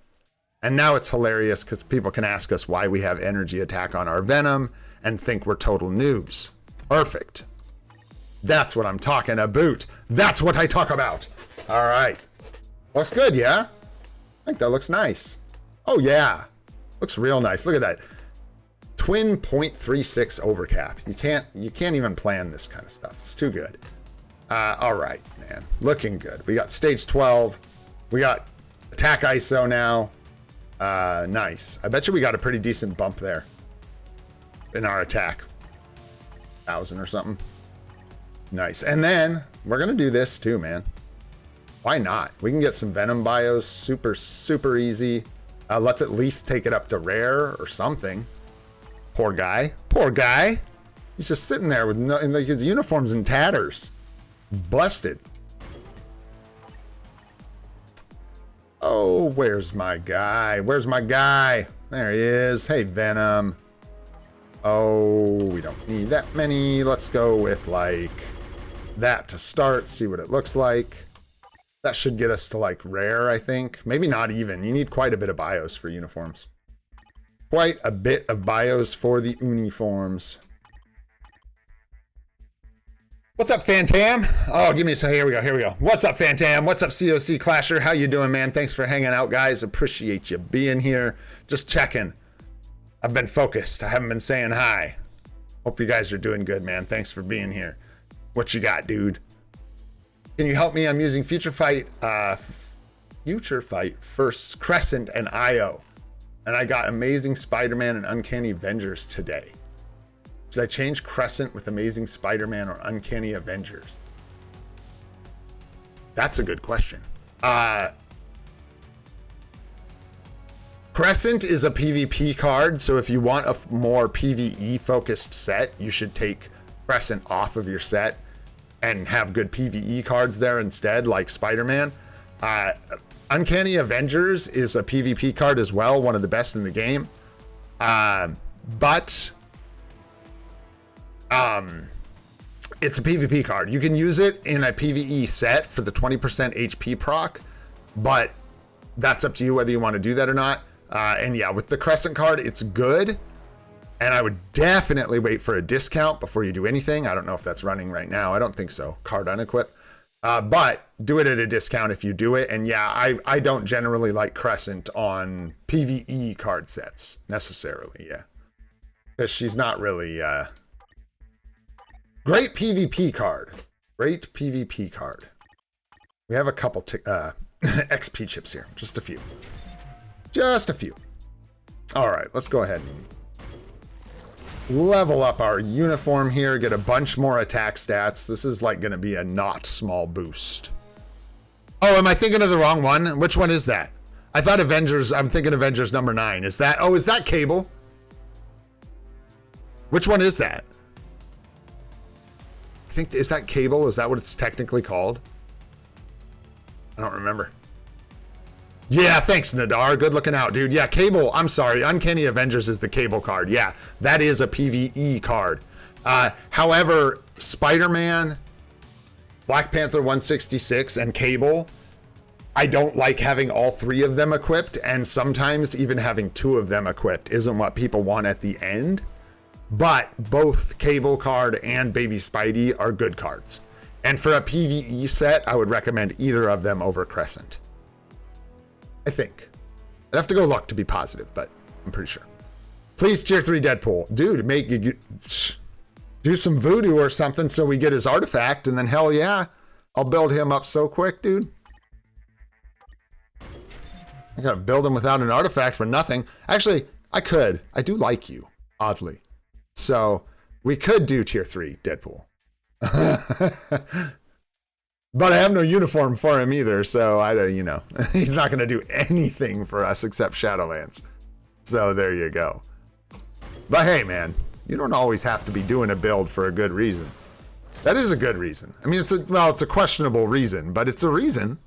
And now it's hilarious because people can ask us why we have energy attack on our Venom and think we're total noobs. Perfect. That's what I'm talking about. That's what I talk about. All right. Looks good, yeah? I think that looks nice. Oh, yeah. Looks real nice. Look at that. Twin 0.36 overcap. You can't even plan this kind of stuff. It's too good. All right, man. Looking good. We got stage 12. We got attack ISO now. Nice. I bet you we got a pretty decent bump there in our attack. 1,000 or something. Nice. And then we're going to do this too, man. Why not? We can get some Venom bios super easy. Let's at least take it up to rare or something. Poor guy. Poor guy. He's just sitting there with no, and like his uniform's in tatters. Busted. Oh, where's my guy? Where's my guy? There he is. Hey, Venom. Oh, we don't need that many. Let's go with like that to start, see what it looks like. That should get us to like rare, I think. Maybe not even. You need quite a bit of bios for uniforms. Quite a bit of bios for the uniforms. What's up, Fantam? Oh, give me a second. Here we go. Here we go. What's up, Fantam? What's up, COC Clasher? How you doing, man? Thanks for hanging out, guys. Appreciate you being here. Just checking. I've been focused. I haven't been saying hi. Hope you guys are doing good, man. Thanks for being here. What you got, dude? Can you help me? I'm using Future Fight First Crescent and IO. And I got Amazing Spider-Man and Uncanny Avengers today. Should I change Crescent with Amazing Spider-Man or Uncanny Avengers? That's a good question. Crescent is a PvP card, so if you want a more PvE focused set, you should take Crescent off of your set and have good PvE cards there instead, like Spider-Man. Uncanny Avengers is a PvP card as well, one of the best in the game. But it's a PvP card. You can use it in a PvE set for the 20% HP proc, but that's up to you whether you want to do that or not. And yeah, with the Crescent card, it's good. And I would definitely wait for a discount before you do anything. I don't know if that's running right now. I don't think so. Card unequip. But do it at a discount if you do it. And yeah, I don't generally like Crescent on PvE card sets necessarily. Yeah. Because she's not really... Great PvP card. Great PvP card. We have a couple XP chips here. Just a few. Just a few. All right, let's go ahead and level up our uniform here. Get a bunch more attack stats. This is like going to be a not small boost. Oh, am I thinking of the wrong one? Which one is that? I thought Avengers. I'm thinking Avengers number 9. Is that? Oh, is that Cable? Which one is that? I think, is that Cable? Is that what it's technically called? I don't remember. Yeah, thanks, Nadar. Good looking out, dude. Yeah, Cable. I'm sorry. Uncanny Avengers is the Cable card. Yeah, that is a PvE card. However, Spider-Man, Black Panther 166, and Cable, I don't like having all 3 of them equipped, and sometimes even having 2 of them equipped isn't what people want at the end. But both Cable card and Baby Spidey are good cards. And for a PvE set, I would recommend either of them over Crescent. I think. I'd have to go look to be positive, but I'm pretty sure. Please, tier 3 Deadpool. Dude, do some voodoo or something so we get his artifact, and then hell yeah, I'll build him up so quick, dude. I gotta build him without an artifact for nothing. Actually, I could. I do like you, oddly. So we could do tier 3 Deadpool. But I have no uniform for him either, so he's not going to do anything for us except Shadowlands. So there you go. But hey, man, you don't always have to be doing a build for a good reason. That is a good reason. I mean, it's a questionable reason, but it's a reason,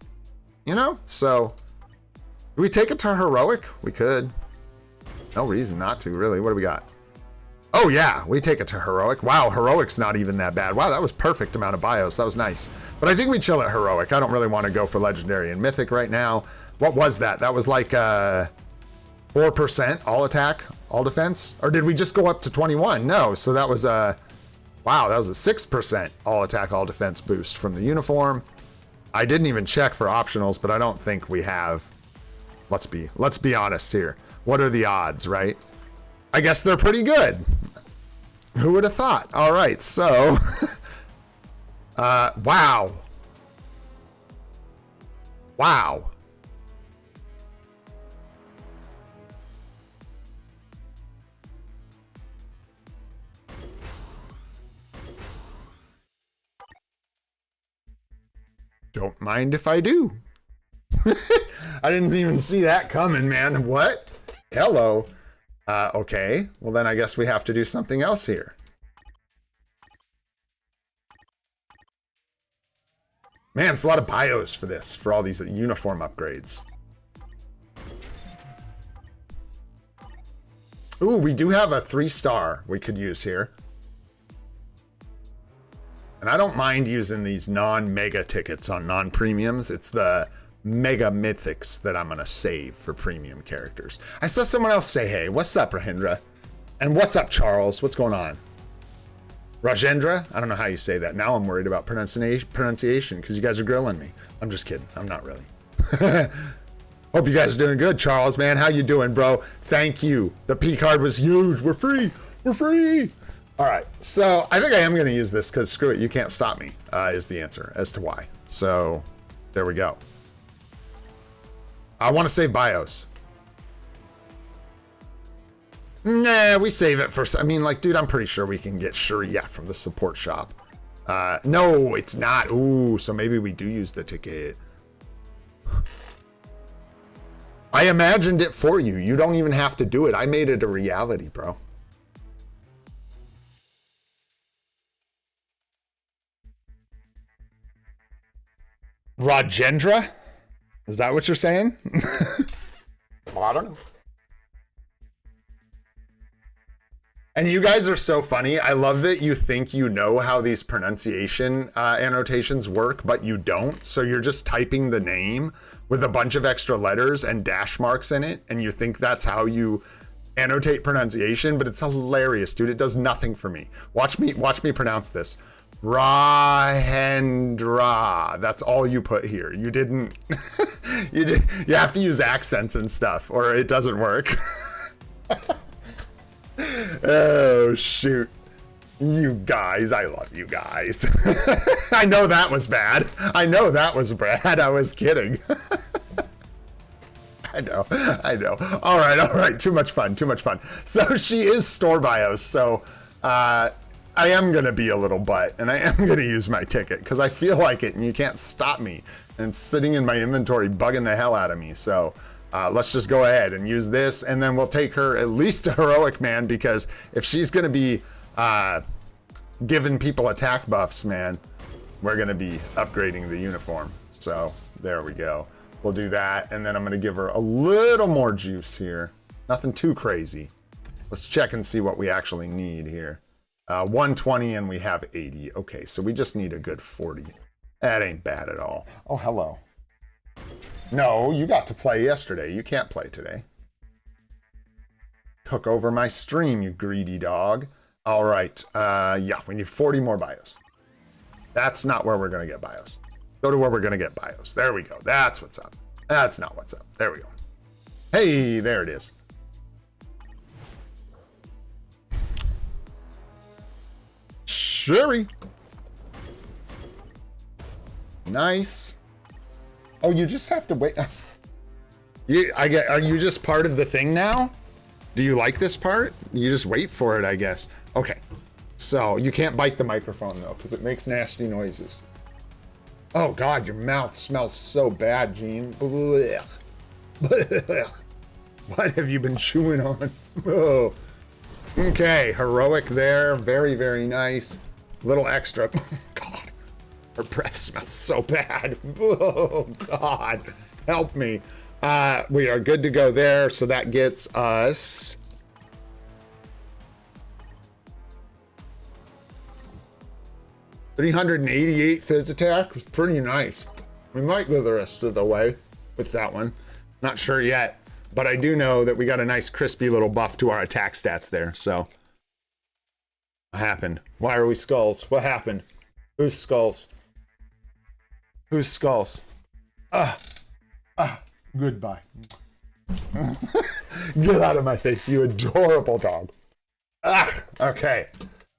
So, do we take it to heroic? We could. No reason not to, really. What do we got? Oh yeah, we take it to heroic. Wow, heroic's not even that bad. Wow, that was perfect amount of bios. That was nice. But I think we chill at heroic. I don't really want to go for legendary and mythic right now. What was that? That was like 4% all attack, all defense? Or did we just go up to 21? No, so that was wow, that was a 6% all attack, all defense boost from the uniform. I didn't even check for optionals, but I don't think we have. Let's be honest here. What are the odds, right? I guess they're pretty good. Who would have thought? All right, so wow. Don't mind if I do. I didn't even see that coming, man. What? Hello. Okay, well then I guess we have to do something else here. Man, it's a lot of bios for this, for all these uniform upgrades. Ooh, we do have a 3-star we could use here. And And I don't mind using these non-mega tickets on non-premiums. It's the mega mythics that I'm going to save for premium characters. I saw someone else say, hey, what's up, Rahindra? And what's up, Charles? What's going on? Rajendra? I don't know how you say that. Now I'm worried about pronunciation because you guys are grilling me. I'm just kidding. I'm not really. Hope you guys are doing good, Charles, man. How you doing, bro? Thank you. The Picard was huge. We're free. We're free. All right. So I think I am going to use this because screw it. You can't stop me is the answer as to why. So there we go. I want to save BIOS. Nah, we save it for... I mean, like, dude, I'm pretty sure we can get Sharia from the support shop. No, it's not. Ooh, so maybe we do use the ticket. I imagined it for you. You don't even have to do it. I made it a reality, bro. Rajendra? Is that what you're saying? Modern? And you guys are so funny. I love that you think you know how these pronunciation annotations work, but you don't. So you're just typing the name with a bunch of extra letters and dash marks in it, and you think that's how you annotate pronunciation, but it's hilarious, dude. It does nothing for me. Watch me pronounce this. Rahendra. That's all you put here. You didn't. You have to use accents and stuff, or it doesn't work. Oh shoot. You guys, I love you guys. I know that was bad. I know that was bad. I was kidding. I know. All right. Too much fun. So she is store BIOS. So I am going to be a little butt, and I am going to use my ticket because I feel like it, and you can't stop me. And it's sitting in my inventory bugging the hell out of me. So let's just go ahead and use this, and then we'll take her at least to Heroic, man, because if she's going to be giving people attack buffs, man, we're going to be upgrading the uniform. So there we go. We'll do that, and then I'm going to give her a little more juice here. Nothing too crazy. Let's check and see what we actually need here. 120, and we have 80. Okay, so we just need a good 40. That ain't bad at all. Oh, hello. No, you got to play yesterday. You can't play today. Took over my stream, you greedy dog. All right. Yeah, we need 40 more BIOS. That's not where we're going to get BIOS. Go to where we're going to get BIOS. There we go. That's what's up. That's not what's up. There we go. Hey, there it is. Sherry. Nice. Oh, you just have to wait. Are you just part of the thing now? Do you like this part? You just wait for it, I guess. Okay. So you can't bite the microphone though, because it makes nasty noises. Oh God, your mouth smells so bad, Gene. Blech. Blech. What have you been chewing on? Oh. Okay, Heroic there. Very, very nice. Little extra. God, her breath smells so bad. Oh God, help me. We are good to go there. So that gets us 388 phys attack. Was pretty nice. We might go the rest of the way with that one. Not sure yet, but I do know that we got a nice crispy little buff to our attack stats there. So what happened? Why are we skulls? What happened? Who's skulls? Who's skulls? Goodbye. Get out of my face, you adorable dog. Okay.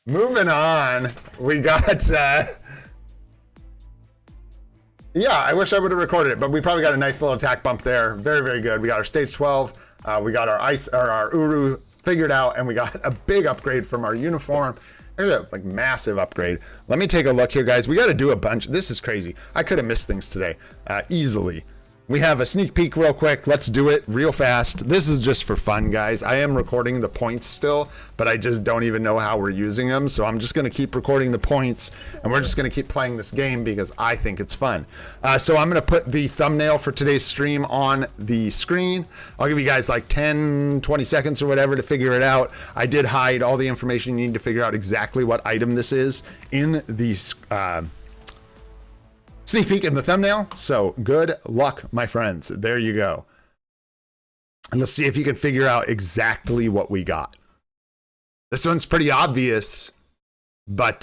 Moving on. We got yeah, I wish I would have recorded it, but we probably got a nice little attack bump there. Very, very good. We got our stage 12. We got our ice or our Uru figured out, and we got a big upgrade from our uniform. There's a like massive upgrade. Let me take a look here, guys. We got to do a bunch. This is crazy. I could have missed things today easily. We have a sneak peek real quick. Let's do it real fast. This is just for fun, guys. I am recording the points still, but I just don't even know how we're using them. So I'm just going to keep recording the points, and we're just going to keep playing this game because I think it's fun. So I'm going to put the thumbnail for today's stream on the screen. I'll give you guys like 10, 20 seconds or whatever to figure it out. I did hide all the information you need to figure out exactly what item this is in the sneak peek in the thumbnail. So good luck, my friends. There you go. And let's see if you can figure out exactly what we got. This one's pretty obvious, but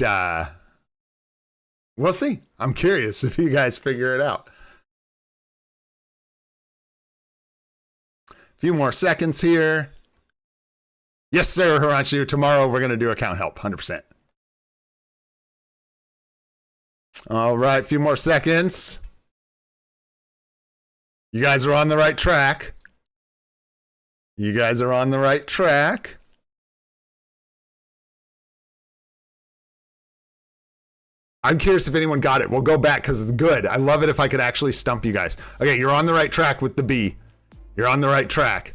we'll see. I'm curious if you guys figure it out. A few more seconds here. Yes, sir, Hiranshu. Tomorrow we're going to do account help, 100%. All right, a few more seconds. You guys are on the right track. You guys are on the right track. I'm curious if anyone got it. We'll go back because it's good. I love it if I could actually stump you guys. Okay, you're on the right track with the B. You're on the right track.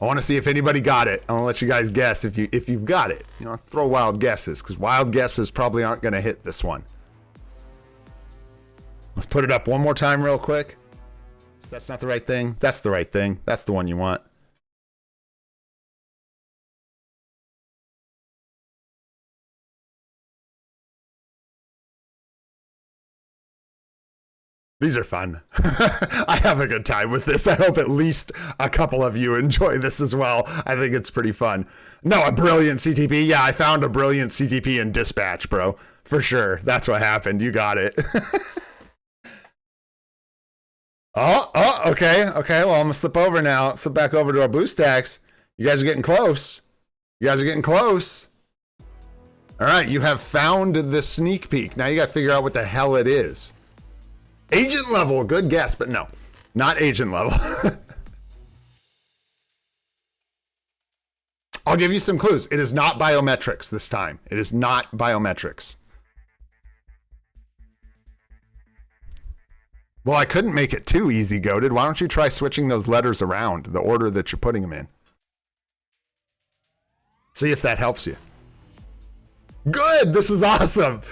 I want to see if anybody got it. I want to let you guys guess if you've got it. You know, throw wild guesses because wild guesses probably aren't going to hit this one. Let's put it up one more time real quick. So that's not the right thing. That's the right thing. That's the one you want. These are fun. I have a good time with this. I hope at least a couple of you enjoy this as well. I think it's pretty fun. No, a brilliant CTP. Yeah, I found a brilliant CTP in dispatch, bro. For sure. That's what happened. You got it. Okay. Well, I'm gonna slip over now. Slip back over to our blue stacks. You guys are getting close. All right, you have found the sneak peek. Now you gotta figure out what the hell it is. Agent level, good guess, but no, not agent level. I'll give you some clues. It is not biometrics this time. It is not biometrics. Well, I couldn't make it too easy, Goated. Why don't you try switching those letters around, the order that you're putting them in? See if that helps you. Good! This is awesome!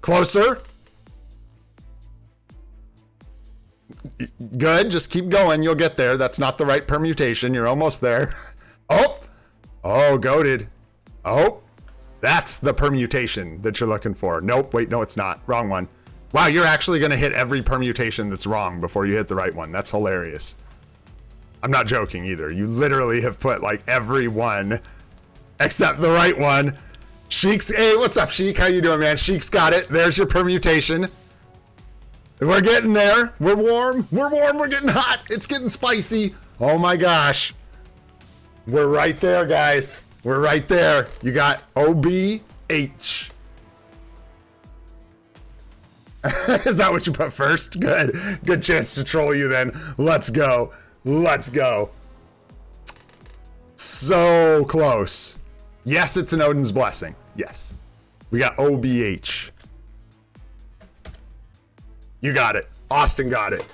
Closer. Good, just keep going. You'll get there. That's not the right permutation. You're almost there. Oh! Oh, Goated. Oh! That's the permutation that you're looking for. Nope, wait, no, it's not. Wrong one. Wow, you're actually going to hit every permutation that's wrong before you hit the right one. That's hilarious. I'm not joking either. You literally have put like every one except the right one. Sheik's, hey, what's up, Sheik? How you doing, man? Sheik's got it. There's your permutation. We're getting there. We're warm. We're warm. We're getting hot. It's getting spicy. Oh my gosh. We're right there, guys. We're right there. You got OBH. Is that what you put first? Good. Good chance to troll you then. Let's go. Let's go. So close. Yes, it's an Odin's Blessing. Yes. We got OBH. You got it. Austin got it.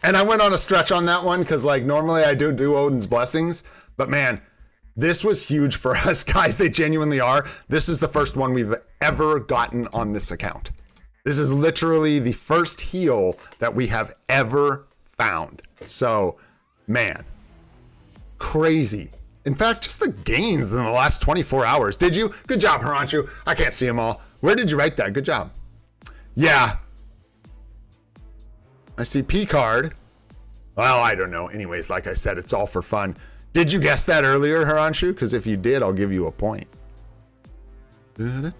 And I went on a stretch on that one because like normally I do Odin's Blessings, but man, this was huge for us, guys. They genuinely are. This is the first one we've ever gotten on this account. This is literally the first heal that we have ever found. So, man, crazy. In fact, just the gains in the last 24 hours. Did you? Good job, Hiranshu. I can't see them all. Where did you write that? Good job. Yeah. I see Picard. Well, I don't know. Anyways, like I said, it's all for fun. Did you guess that earlier, Hiranshu? Because if you did, I'll give you a point. I've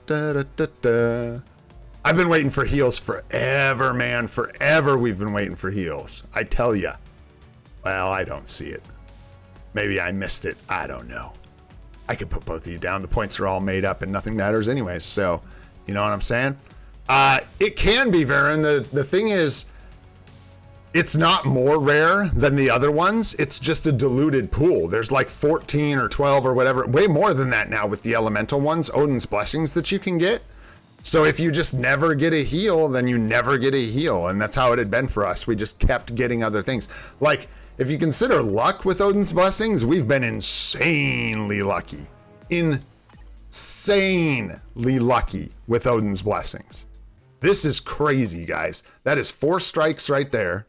been waiting for heals forever, man. Forever we've been waiting for heals. I tell ya. Well, I don't see it. Maybe I missed it. I don't know. I could put both of you down. The points are all made up and nothing matters anyways. So, you know what I'm saying? It can be, Varen. The thing is, it's not more rare than the other ones. It's just a diluted pool. There's like 14 or 12 or whatever. Way more than that now with the elemental ones. Odin's Blessings that you can get. So if you just never get a heal, then you never get a heal. And that's how it had been for us. We just kept getting other things. Like, if you consider luck with Odin's Blessings, we've been insanely lucky. Insanely lucky with Odin's Blessings. This is crazy, guys. That is 4 strikes right there.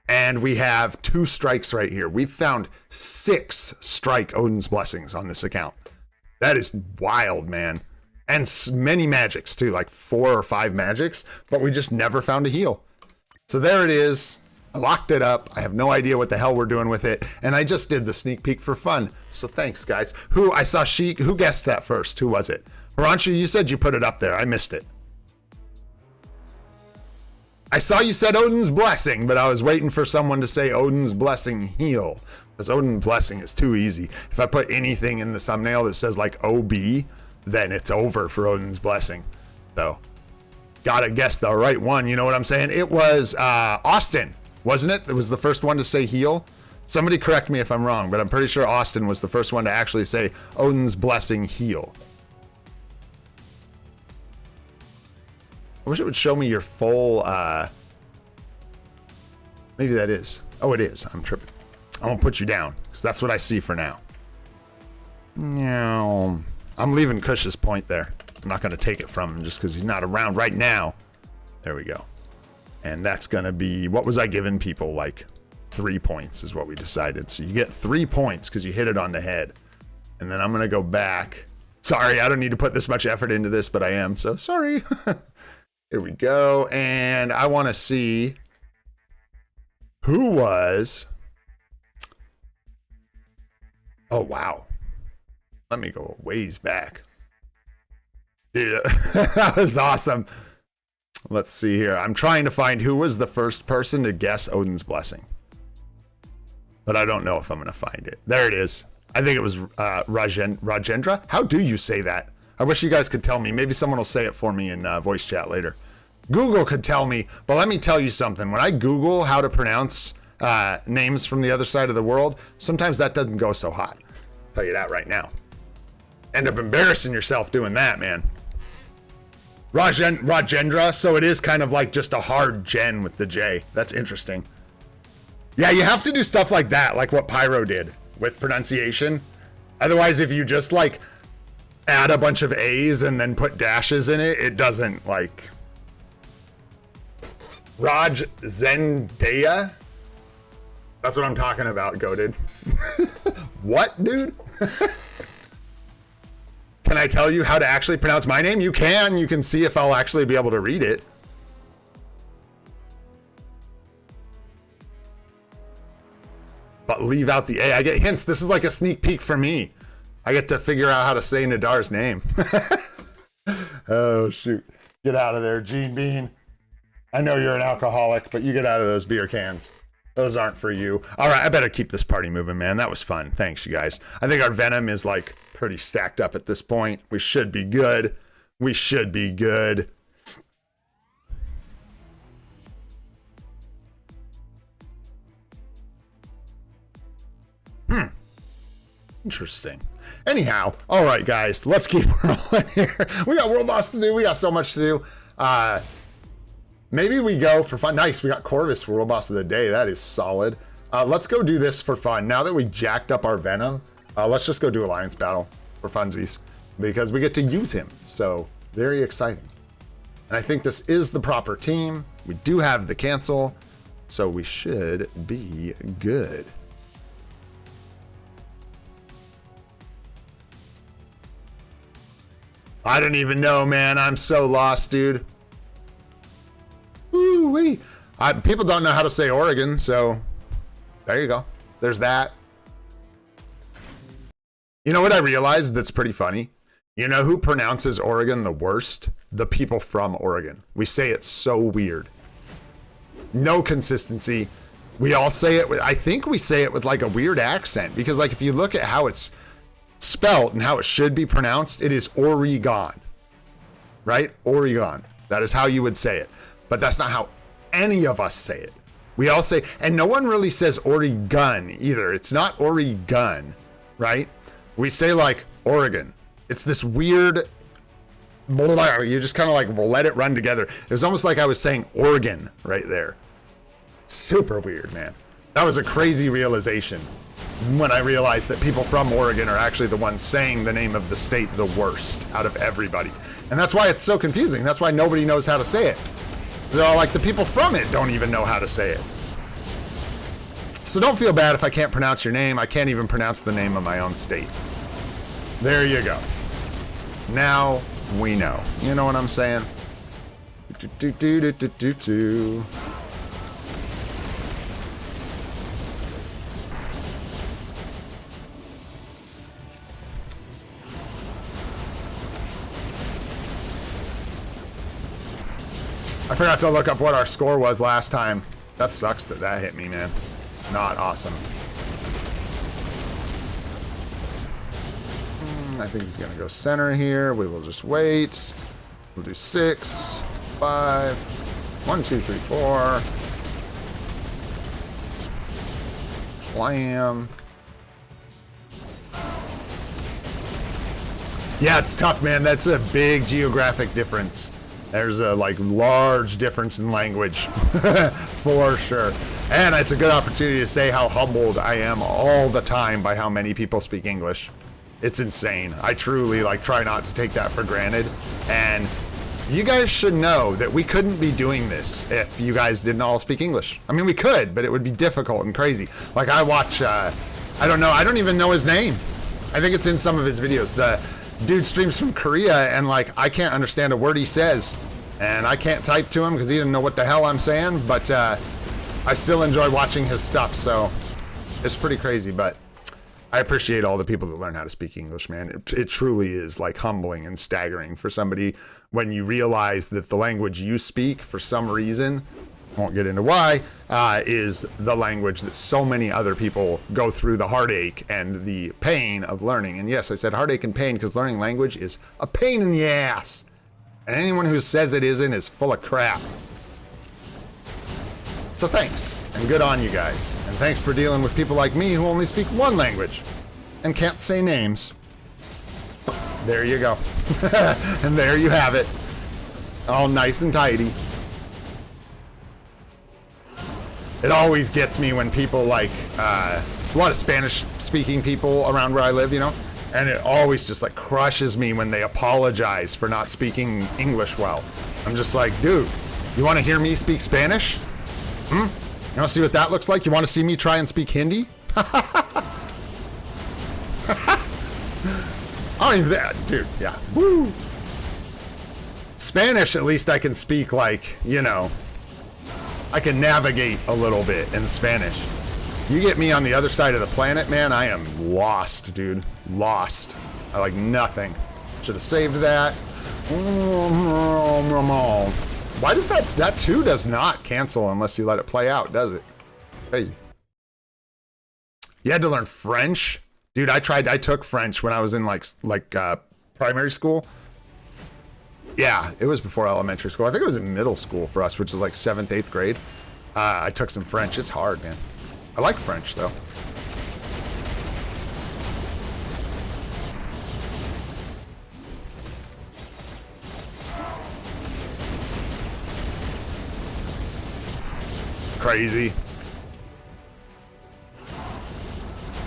And we have 2 strikes right here. We've found 6 strike Odin's Blessings on this account. That is wild, man. And many magics too, like 4 or 5 magics, but we just never found a heal. So there it is. I locked it up. I have no idea what the hell we're doing with it. And I just did the sneak peek for fun. So thanks, guys. I saw Sheik. Who guessed that first? Who was it? Haranchu, you said you put it up there. I missed it. I saw you said Odin's Blessing, but I was waiting for someone to say Odin's Blessing heal. Because Odin's Blessing is too easy. If I put anything in the thumbnail that says like OB, then it's over for Odin's Blessing. So, gotta guess the right one. You know what I'm saying? It was Austin, wasn't it? It was the first one to say heal. Somebody correct me if I'm wrong, but I'm pretty sure Austin was the first one to actually say Odin's Blessing heal. I wish it would show me your full, maybe that is. Oh, it is. I'm tripping. I'm gonna put you down, because that's what I see for now. No. I'm leaving Kush's point there. I'm not gonna take it from him just because he's not around right now. There we go. And that's gonna be, what was I giving people? Like 3 points is what we decided. So you get 3 points because you hit it on the head. And then I'm gonna go back. Sorry, I don't need to put this much effort into this, but I am, so sorry. Here we go, and I want to see who was... Oh, wow. Let me go a ways back. Dude, that was awesome. Let's see here. I'm trying to find who was the first person to guess Odin's Blessing. But I don't know if I'm going to find it. There it is. I think it was Rajendra. How do you say that? I wish you guys could tell me. Maybe someone will say it for me in voice chat later. Google could tell me, but let me tell you something. When I Google how to pronounce names from the other side of the world, sometimes that doesn't go so hot. I'll tell you that right now. End up embarrassing yourself doing that, man. Rajendra, so it is kind of like just a hard gen with the J. That's interesting. Yeah, you have to do stuff like that, like what Pyro did with pronunciation. Otherwise, if you just like add a bunch of A's and then put dashes in it, it doesn't like... Raj Zendaya? That's what I'm talking about, goated. What, dude? Can I tell you how to actually pronounce my name? You can. You can see if I'll actually be able to read it. But leave out the A. I get hints. This is like a sneak peek for me. I get to figure out how to say Nadar's name. Oh, shoot. Get out of there, Gene Bean. I know you're an alcoholic, but you get out of those beer cans. Those aren't for you. All right, I better keep this party moving, man. That was fun. Thanks, you guys. I think our Venom is, like, pretty stacked up at this point. We should be good. We should be good. Interesting. Anyhow, all right, guys, let's keep rolling here. We got World Boss to do. We got so much to do. Maybe we go for fun. Nice, we got Corvus for World Boss of the Day. That is solid. Let's go do this for fun. Now that we jacked up our Venom, let's just go do Alliance Battle for funsies because we get to use him. So, very exciting. And I think this is the proper team. We do have the cancel, so we should be good. I don't even know, man. I'm so lost, dude. Woo-wee. People don't know how to say Oregon, so there you go. There's that. You know what I realized that's pretty funny? You know who pronounces Oregon the worst? The people from Oregon. We say it so weird. No consistency. We all say it with, I think we say it with like a weird accent because like if you look at how it's spelt and how it should be pronounced, it is Oregon, right? Oregon. That is how you would say it. But that's not how any of us say it. We all say, and no one really says Oregon either. It's not Oregon, right? We say like Oregon. It's this weird You just kind of like let it run together. It was almost like I was saying Oregon right there. Super weird, man. That was a crazy realization when I realized that people from Oregon are actually the ones saying the name of the state the worst out of everybody. And that's why it's so confusing. That's why nobody knows how to say it. So, like, the people from it don't even know how to say it. So don't feel bad if I can't pronounce your name. I can't even pronounce the name of my own state. There you go. Now we know. You know what I'm saying? I forgot to look up what our score was last time. That sucks that that hit me, man. Not awesome. I think he's gonna go center here. We will just wait. We'll do 6, 5, 1, 2, 3, 4. Slam. Yeah, it's tough, man. That's a big geographic difference. There's a like large difference in language for sure. And it's a good opportunity to say how humbled I am all the time by how many people speak English. It's insane. I truly like try not to take that for granted. And you guys should know that we couldn't be doing this if you guys didn't all speak English. I mean, we could, but it would be difficult and crazy. Like I watch, I don't know, I don't even know his name. I think it's in some of his videos. The dude streams from Korea and like I can't understand a word he says. And I can't type to him because he didn't know what the hell I'm saying, but I still enjoy watching his stuff, so it's pretty crazy, but I appreciate all the people that learn how to speak English, man. It truly is like humbling and staggering for somebody when you realize that the language you speak, for some reason, won't get into why, is the language that so many other people go through the heartache and the pain of learning. And yes, I said heartache and pain because learning language is a pain in the ass. And anyone who says it isn't is full of crap. So thanks, and good on you guys. And thanks for dealing with people like me who only speak one language and can't say names. There you go. And there you have it. All nice and tidy. It always gets me when people like, a lot of Spanish speaking people around where I live, you know? And it always just like crushes me when they apologize for not speaking English well. I'm just like, dude, you want to hear me speak Spanish? You want to see what that looks like? You want to see me try and speak Hindi? Oh, that, dude, yeah. Woo! Spanish, at least I can speak like, you know, I can navigate a little bit in Spanish. You get me on the other side of the planet, man, I am lost, dude. Lost. I like nothing. Should have saved that. Why does that too does not cancel unless you let it play out, does it? Crazy. You had to learn French? Dude, I took French when I was in like primary school. Yeah, it was before elementary school. I think it was in middle school for us, which is like 7th, 8th grade. I took some French. It's hard, man. I like French, though. Crazy.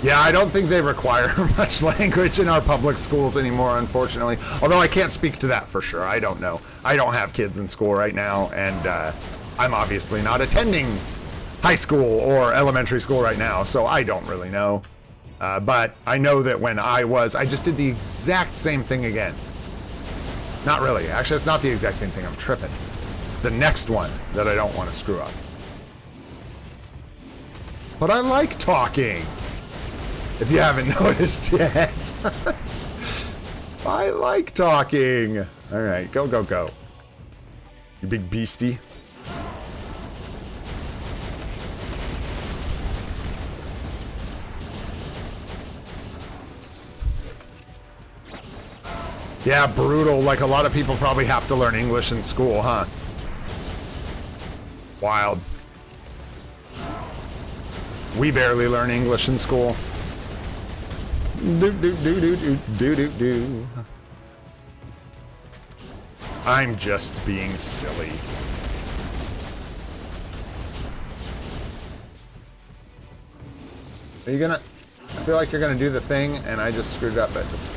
Yeah, I don't think they require much language in our public schools anymore, unfortunately. Although I can't speak to that for sure. I don't know. I don't have kids in school right now, and I'm obviously not attending high school or elementary school right now, so I don't really know. But I know that when I just did the exact same thing again. Not really. Actually, it's not the exact same thing. I'm tripping. It's the next one that I don't want to screw up. But I like talking. If you haven't noticed yet. I like talking. All right, go, go, go. You big beastie. Yeah, brutal. Like a lot of people probably have to learn English in school, huh? Wild. We barely learn English in school. Do do do do do do do do. I'm just being silly. Are you gonna... I feel like you're gonna do the thing, and I just screwed up, but it's...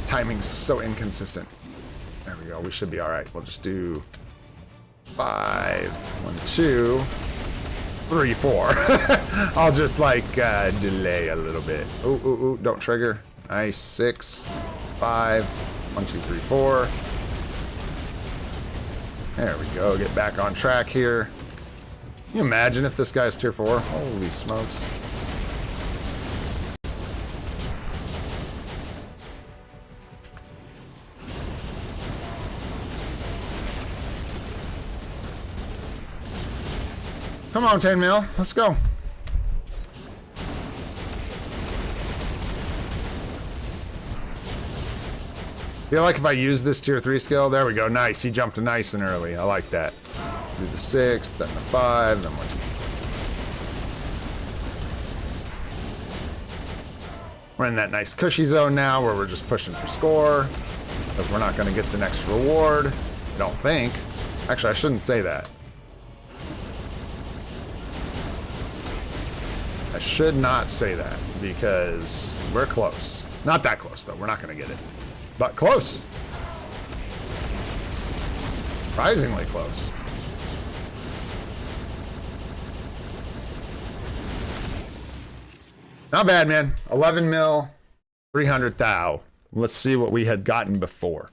Timing's so inconsistent. There we go, we should be alright. We'll just do... 5, 1, 2, 3, 4. I'll just, like, delay a little bit. Ooh, ooh, ooh, don't trigger. Nice, 6, 5, 1, 2, 3, 4. There we go, get back on track here. Can you imagine if this guy's tier 4? Holy smokes. Come on, 10 mil. Let's go. Feel like if I use this tier 3 skill, there we go. Nice. He jumped nice and early. I like that. Do the 6, then the 5, then 1, 2. We're in that nice cushy zone now where we're just pushing for score. Because we're not going to get the next reward. I don't think. Actually, I shouldn't say that. I should not say that because we're close. Not that close, though. We're not going to get it. But close. Surprisingly close. Not bad, man. 11 mil, 300 thou. Let's see what we had gotten before.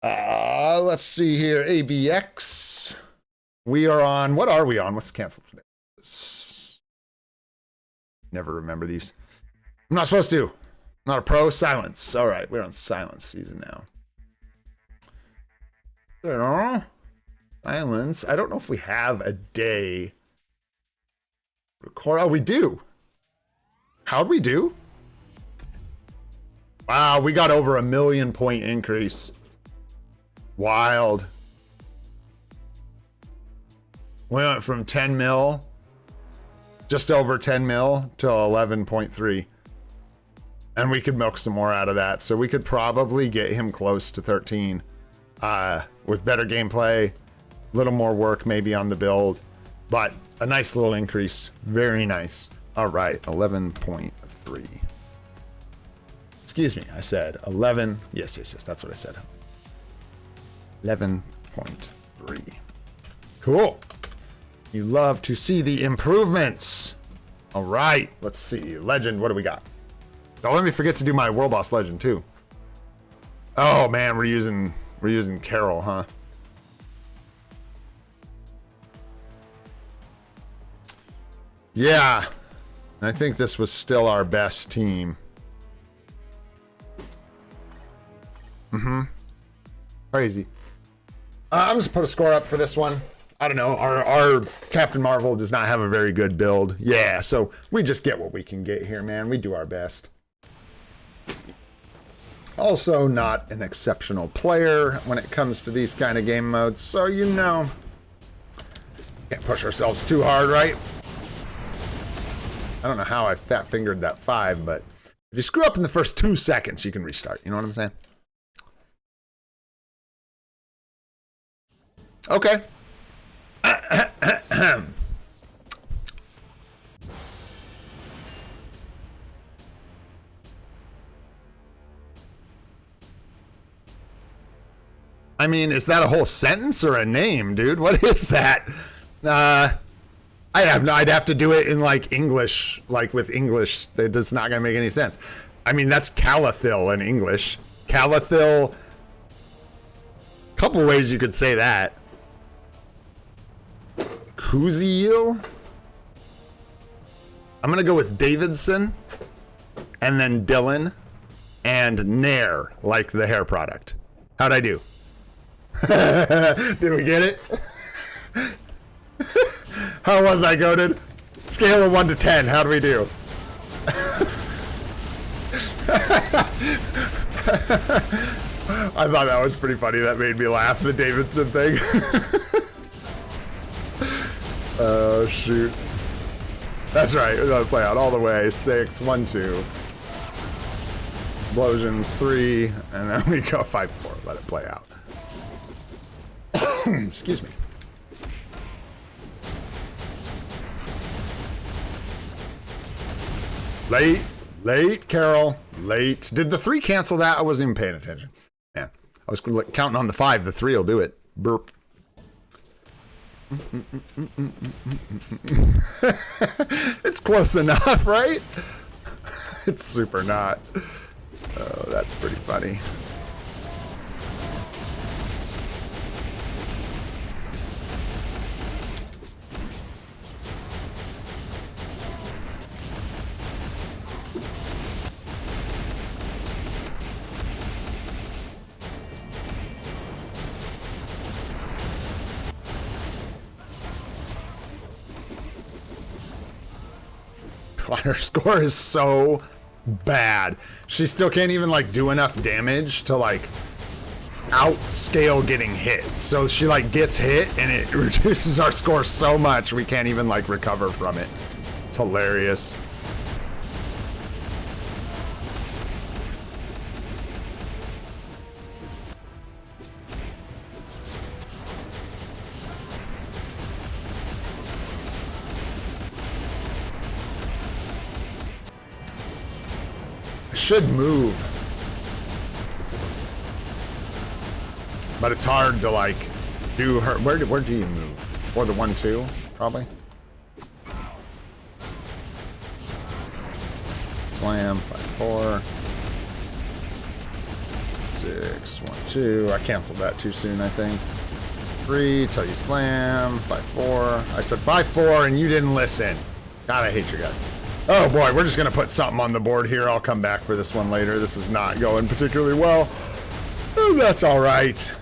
Let's see here. ABX. We are on... What are we on? Let's cancel today. Never remember these. I'm not supposed to. Not a pro. Silence. All right, we're on silence season now. Silence. I don't know if we have a day. Record. Oh, we do. How'd we do? Wow, we got over 1 million point increase. Wild. We went from 10 mil, just over 10 mil, to 11.3. And we could milk some more out of that. So we could probably get him close to 13 with better gameplay, a little more work maybe on the build, but a nice little increase. Very nice. All right, 11.3. Excuse me, I said 11. Yes, that's what I said. 11.3. Cool. You love to see the improvements. All right, let's see. Legend, what do we got? Don't let me forget to do my World Boss Legend too. Oh man, we're using Carol, huh? Yeah, I think this was still our best team. Crazy. I'm just put a score up for this one. I don't know. Our Captain Marvel does not have a very good build. Yeah, so we just get what we can get here, man. We do our best. Also not an exceptional player when it comes to these kind of game modes, so you know, can't push ourselves too hard, right? I don't know how I fat fingered that 5, but if you screw up in the first 2 seconds, you can restart. You know what I'm saying? Okay. I mean, is that a whole sentence or a name, dude? What is that? I'd have to do it in like English, like with English. It's not gonna make any sense. I mean, that's Calathil in English. Calathil. Couple ways you could say that. Kuziel. I'm gonna go with Davidson, and then Dylan, and Nair, like the hair product. How'd I do? Did we get it? How was I, goated? Scale of 1 to 10, how do we do? I thought that was pretty funny. That made me laugh, the Davidson thing. Oh, shoot. That's right, we're gonna play out all the way. 6, 1, 2. Explosions 3, and then we go 5-4. Let it play out. Excuse me. Late, Carol. Late. Did the 3 cancel that? I wasn't even paying attention. Yeah, I was counting on the 5. The 3 will do it. Burp. It's close enough, right? It's super not. Oh, that's pretty funny. Her score is so bad. She still can't even like do enough damage to like outscale getting hit. So she like gets hit and it reduces our score so much we can't even like recover from it. It's hilarious. Should move, but it's hard to like do her. Where do you move? Or the 1-2 probably. Slam 5-4 6 1-2. I canceled that too soon. I think 3 till you slam 5-4. I said 5-4 and you didn't listen. God, I hate you guys. Oh boy, we're just gonna put something on the board here. I'll come back for this one later. This is not going particularly well. Oh, that's all right.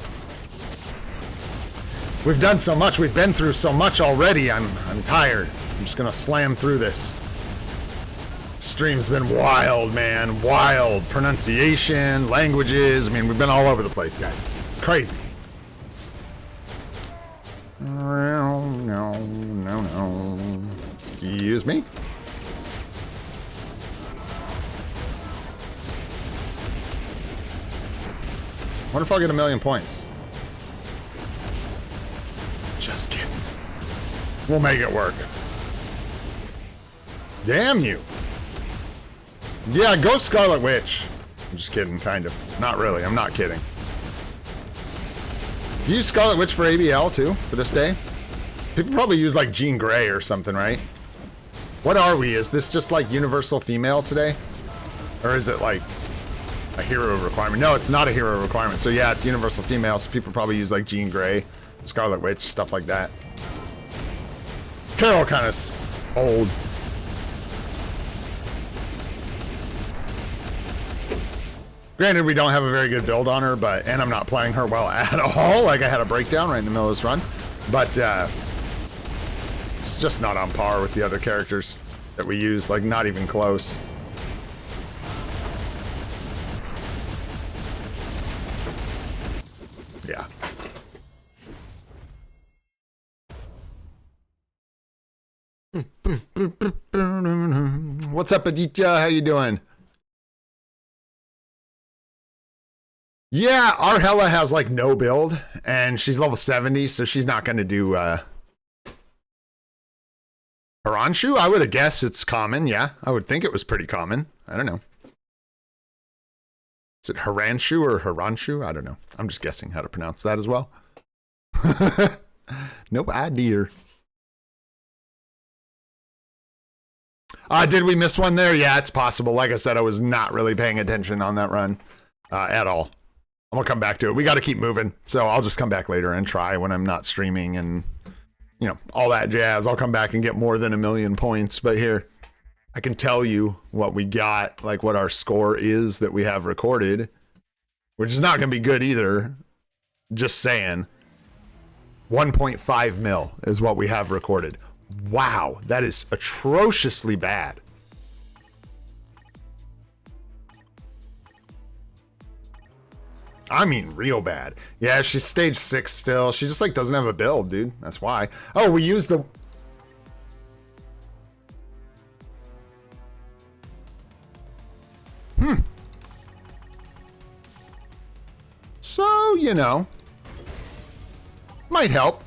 We've done so much. We've been through so much already. I'm tired. I'm just gonna slam through this. Stream's been wild, man. Wild. Pronunciation, languages. I mean, we've been all over the place, guys. Crazy. No. Excuse me. What if I get 1,000,000 points? Just kidding. We'll make it work. Damn you. Yeah, go Scarlet Witch. I'm just kidding, kind of. Not really, I'm not kidding. You use Scarlet Witch for ABL too, for this day? People probably use like Jean Grey or something, right? What are we? Is this just like universal female today? Or is it like a hero requirement? No, it's not a hero requirement. So yeah, it's universal female, so people probably use like Jean Grey, Scarlet Witch, stuff like that. Carol kind of old. Granted, we don't have a very good build on her, and I'm not playing her well at all. Like, I had a breakdown right in the middle of this run. But, it's just not on par with the other characters that we use. Like, not even close. Yeah. What's up, Aditya? How you doing? Yeah, our Hella has like no build, and she's level 70, so she's not going to do Haranshu. I would have guessed it's common. Yeah, I would think it was pretty common. I don't know. Is it Haranshu or Haranshu? I don't know. I'm just guessing how to pronounce that as well. No idea. Did we miss one there? Yeah, it's possible. Like I said, I was not really paying attention on that run at all. I'm gonna come back to it. We got to keep moving, so I'll just come back later and try when I'm not streaming and, you know, all that jazz. I'll come back and get more than 1,000,000 points. But here, I can tell you what we got, like what our score is that we have recorded, which is not gonna be good either. Just saying. 1.5 mil is what we have recorded. Wow, that is atrociously bad. I mean, real bad. Yeah, she's stage 6 still. She just like doesn't have a build, dude. That's why. Oh, we used the... So, you know, might help.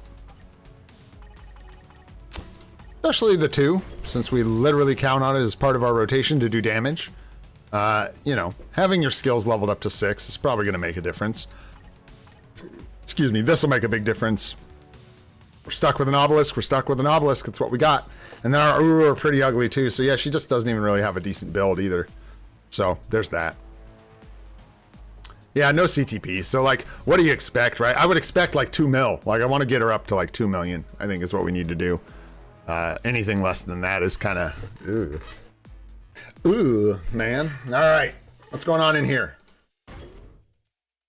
Especially the 2, since we literally count on it as part of our rotation to do damage. You know, having your skills leveled up to 6 is probably going to make a difference. Excuse me, this will make a big difference. We're stuck with an obelisk, it's what we got. And then our Uru are pretty ugly too, so yeah, she just doesn't even really have a decent build either. So, there's that. Yeah, no CTP, so like, what do you expect, right? I would expect like 2 mil. Like, I want to get her up to like 2 million, I think is what we need to do. Anything less than that is kind of... Ugh, man. Alright, what's going on in here?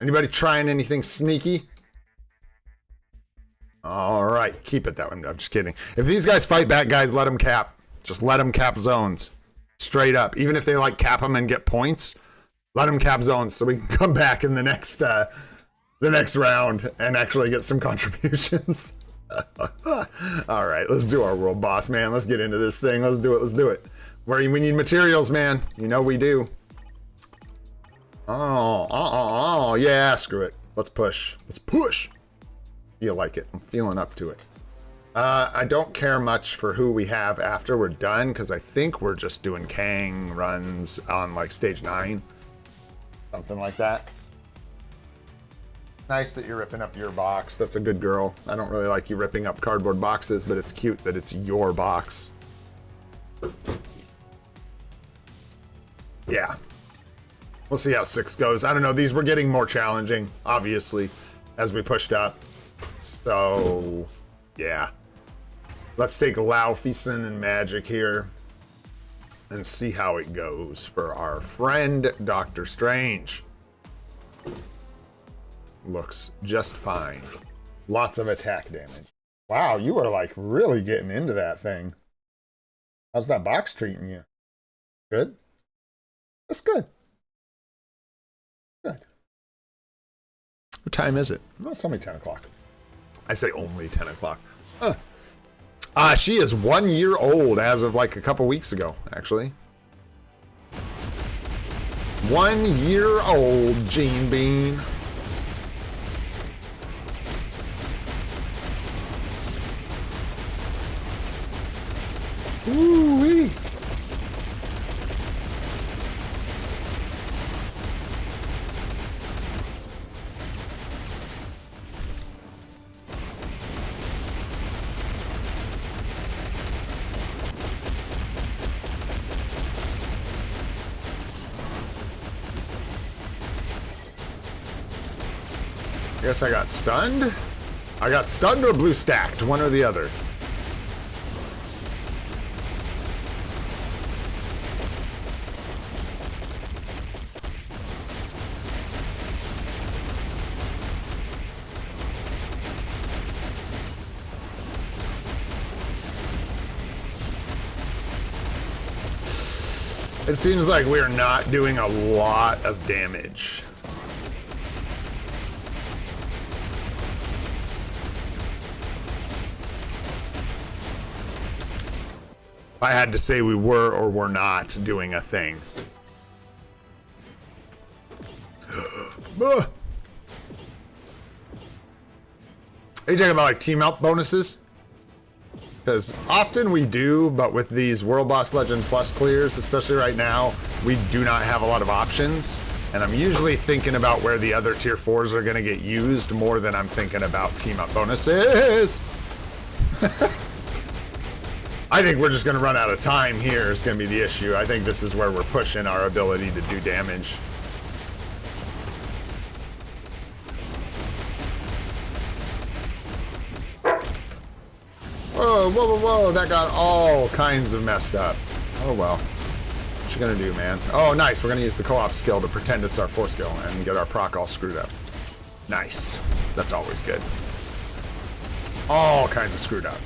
Anybody trying anything sneaky? Alright, keep it that way. I'm just kidding. If these guys fight back, guys, let them cap. Just let them cap zones. Straight up. Even if they like cap them and get points, let them cap zones so we can come back in the next round and actually get some contributions. Alright, let's do our world boss, man. Let's get into this thing. Let's do it. We need materials, man. You know we do. Oh, yeah, screw it. Let's push. Feel like it. I'm feeling up to it. I don't care much for who we have after we're done, because I think we're just doing Kang runs on like stage 9. Something like that. Nice that you're ripping up your box. That's a good girl. I don't really like you ripping up cardboard boxes, but it's cute that it's your box. Yeah. We'll see how 6 goes. I don't know. These were getting more challenging, obviously, as we pushed up. So, yeah. Let's take Laufeyson and Magic here and see how it goes for our friend, Doctor Strange. Looks just fine. Lots of attack damage. Wow, you are like really getting into that thing. How's that box treating you? Good? That's good. Good. What time is it? No, it's only 10 o'clock. I say only 10 o'clock. She is 1 year old as of like a couple weeks ago, actually. 1 year old Gene Bean. Ooh-wee. Guess I got stunned? I got stunned or blue stacked, one or the other. It seems like we are not doing a lot of damage. If I had to say we were or were not doing a thing. Are you talking about like team up bonuses? Because often we do, but with these World Boss Legend Plus clears, especially right now, we do not have a lot of options. And I'm usually thinking about where the other tier 4s are going to get used more than I'm thinking about team up bonuses. I think we're just going to run out of time here is going to be the issue. I think this is where we're pushing our ability to do damage. Whoa, whoa, whoa, whoa, that got all kinds of messed up. Oh well. What you gonna do, man? Oh, nice, we're gonna use the co-op skill to pretend it's our 4 skill and get our proc all screwed up. Nice. That's always good. All kinds of screwed up.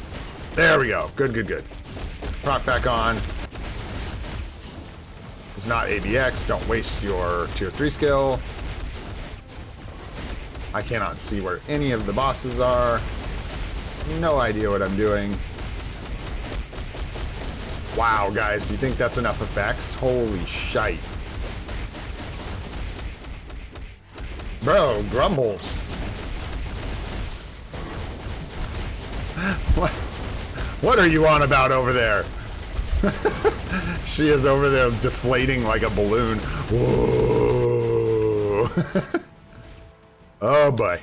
There we go. Good, good, good. Proc back on. It's not ABX. Don't waste your tier 3 skill. I cannot see where any of the bosses are. No idea what I'm doing. Wow, guys, you think that's enough effects? Holy shite. Bro, grumbles. What are you on about over there? She is over there deflating like a balloon. Whoa. Oh boy.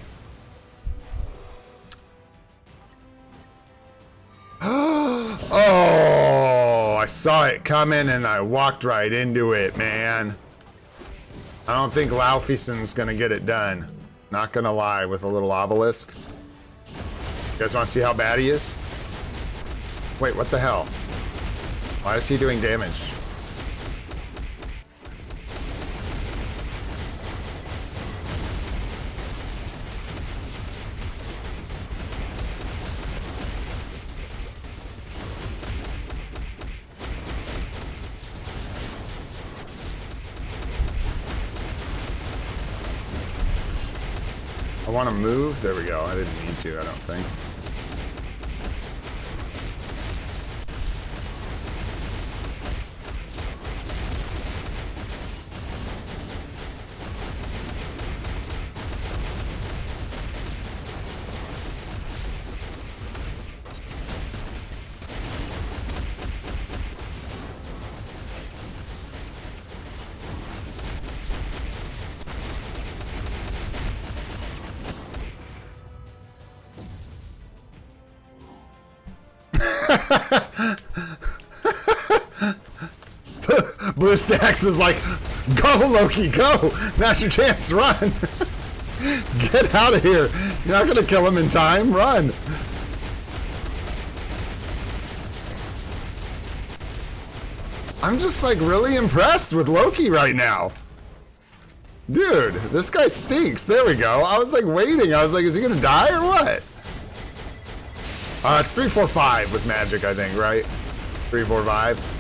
Oh, I saw it coming and I walked right into it, man. I don't think Laufeyson's gonna get it done. Not gonna lie, with a little obelisk. You guys wanna see how bad he is? Wait, what the hell? Why is he doing damage? I want to move. There we go. I didn't need to, I don't think. Blue Stacks is like, go Loki, go! Now's your chance, run! Get out of here! You're not gonna kill him in time, run! I'm just like really impressed with Loki right now. Dude, this guy stinks. There we go. I was like waiting. I was like, is he gonna die or what? It's 3-4-5 with magic, I think, right? 3-4-5.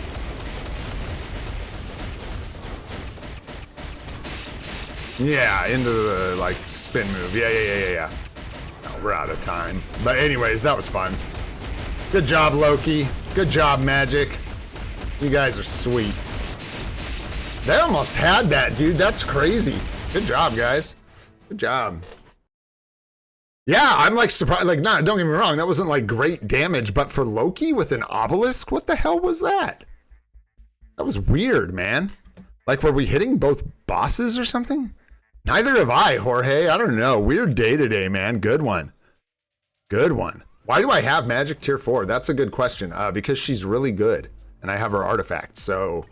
Yeah, into the like spin move. Yeah. No, we're out of time. But anyways, that was fun. Good job, Loki. Good job, Magic. You guys are sweet. They almost had that, dude. That's crazy. Good job, guys. Good job. Yeah, I'm like surprised. Like, nah, don't get me wrong. That wasn't like great damage, but for Loki with an obelisk, what the hell was that? That was weird, man. Like, were we hitting both bosses or something? Neither have I, Jorge. I don't know. Weird day today, man. Good one. Good one. Why do I have Magic Tier 4? That's a good question. Because she's really good, and I have her artifact. So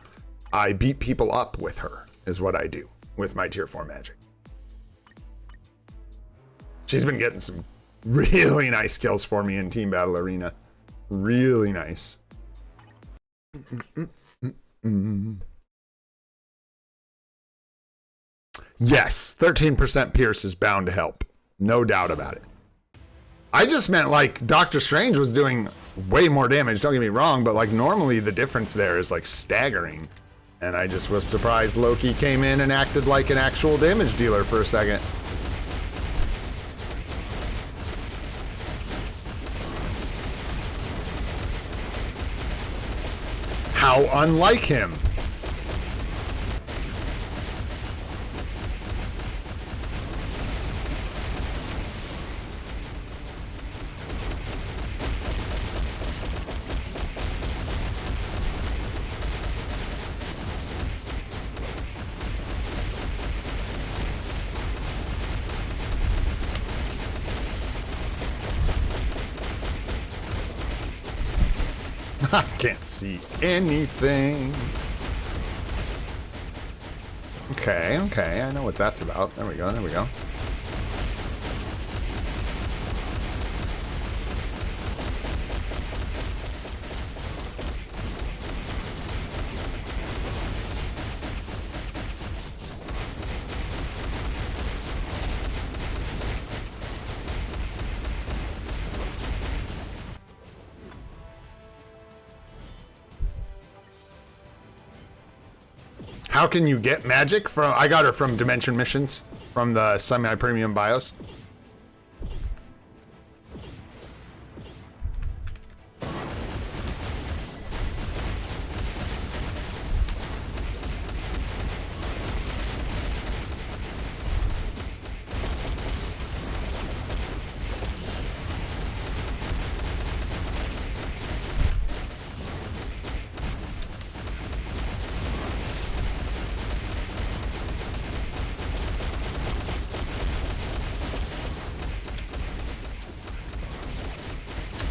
I beat people up with her, is what I do with my Tier 4 Magic. She's been getting some really nice kills for me in Team Battle Arena. Really nice. Yes, 13% Pierce is bound to help. No doubt about it. I just meant like Doctor Strange was doing way more damage, don't get me wrong, but like normally the difference there is like staggering. And I just was surprised Loki came in and acted like an actual damage dealer for a second. How unlike him. I can't see anything. Okay, I know what that's about. There we go. How can you get magic from? I got her from Dimension Missions, from the semi-premium BIOS.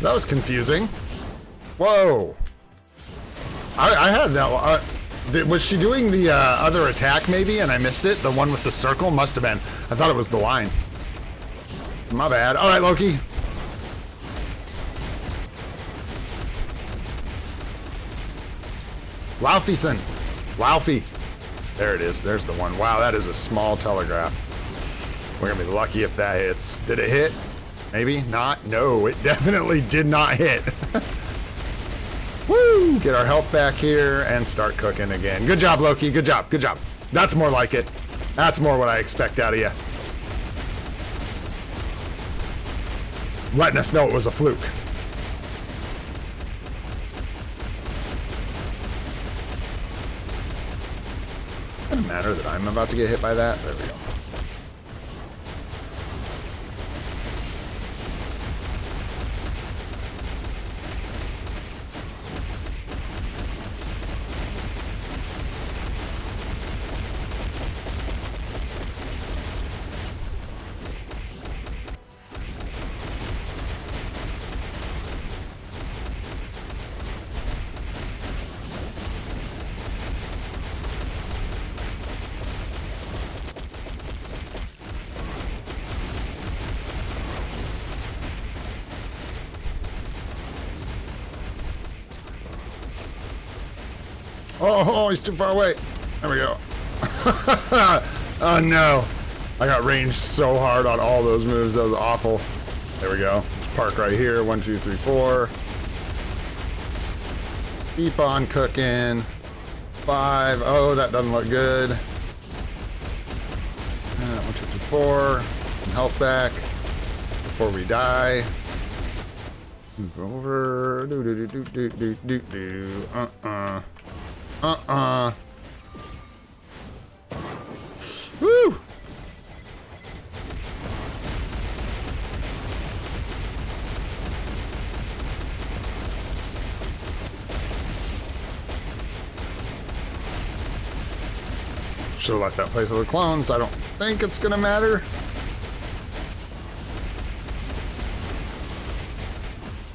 That was confusing. Whoa. I had that. Was she doing the other attack maybe and I missed it? The one with the circle? Must have been. I thought it was the line. My bad. All right, Loki. Laufeyson. Laufey. There it is. There's the one. Wow, that is a small telegraph. We're going to be lucky if that hits. Did it hit? Maybe not. No, it definitely did not hit. Woo! Get our health back here and start cooking again. Good job, Loki. Good job. Good job. That's more like it. That's more what I expect out of you. Letting us know it was a fluke. Doesn't matter that I'm about to get hit by that. There we go. Oh, he's too far away. There we go. Oh no. I got ranged so hard on all those moves. That was awful. There we go. Let's park right here. 1, 2, 3, 4. Keep on cooking. 5. Oh, that doesn't look good. 1, 2, 3, 4. Some health back before we die. Move over. Do do do do do do do. Woo! Should have left that place with the clones. I don't think it's gonna matter.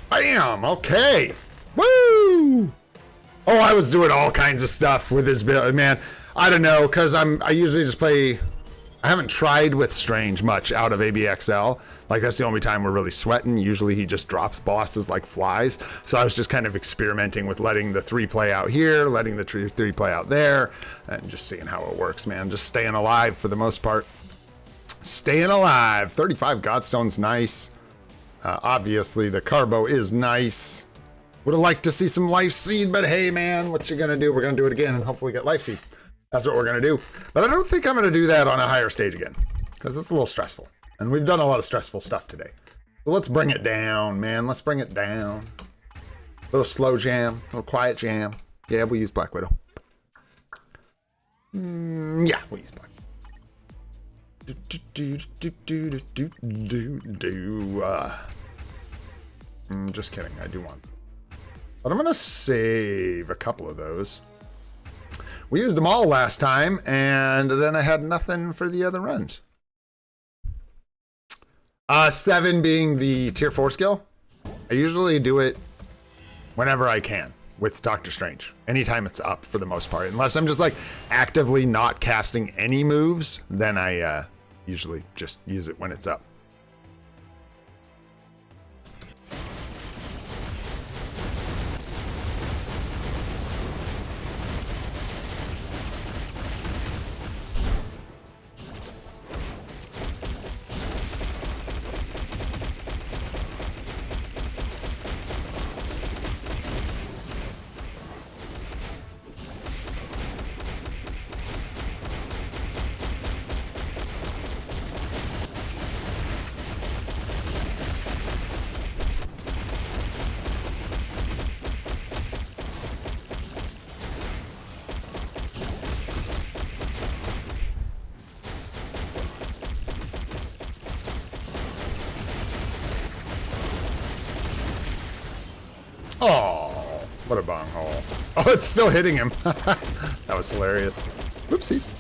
Bam! Okay. Woo! Oh, I was doing all kinds of stuff with his build, man. I don't know, because I usually just play. I haven't tried with Strange much out of ABXL. Like, that's the only time we're really sweating. Usually he just drops bosses like flies. So I was just kind of experimenting with letting the 3 play out here, letting the 3 play out there, and just seeing how it works, man. Just staying alive for the most part. Staying alive. 35 Godstone's nice. Obviously, the Carbo is nice. Would have liked to see some Life Seed, but hey, man, what you gonna do? We're gonna do it again and hopefully get Life Seed. That's what we're gonna do. But I don't think I'm gonna do that on a higher stage again, because it's a little stressful. And we've done a lot of stressful stuff today. So let's bring it down, man. Let's bring it down. A little slow jam, a little quiet jam. Yeah, we'll use Black Widow. Yeah, we'll use Black Widow. Just kidding, I do want. But I'm gonna save a couple of those. We used them all last time, and then I had nothing for the other runs. 7 being the tier 4 skill. I usually do it whenever I can with Doctor Strange. Anytime it's up for the most part. Unless I'm just like actively not casting any moves, then I usually just use it when it's up. Oh, what a bong hole. Oh, it's still hitting him. That was hilarious. Whoopsies.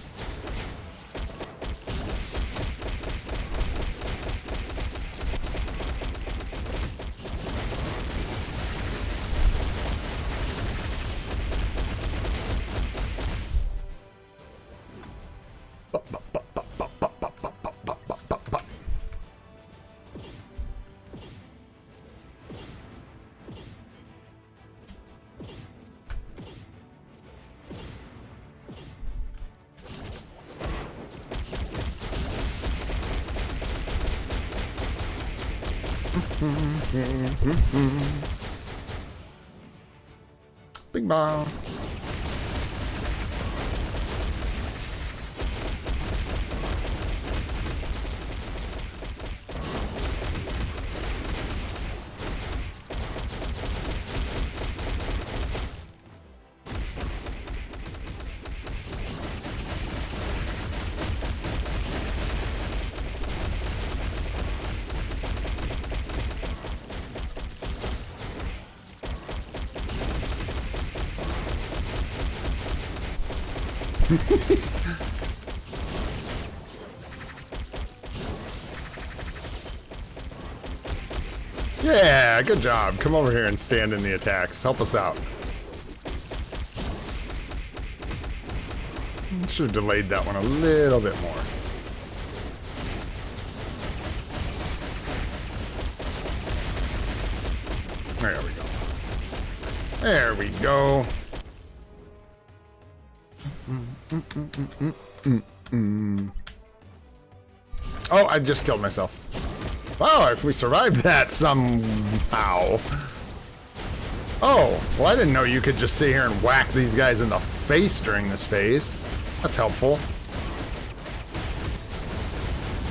Big ball. Yeah, good job. Come over here and stand in the attacks. Help us out. Should have delayed that one a little bit more. There we go. There we go. Oh, I just killed myself. Wow, if we survived that somehow. Oh, well, I didn't know you could just sit here and whack these guys in the face during this phase. That's helpful.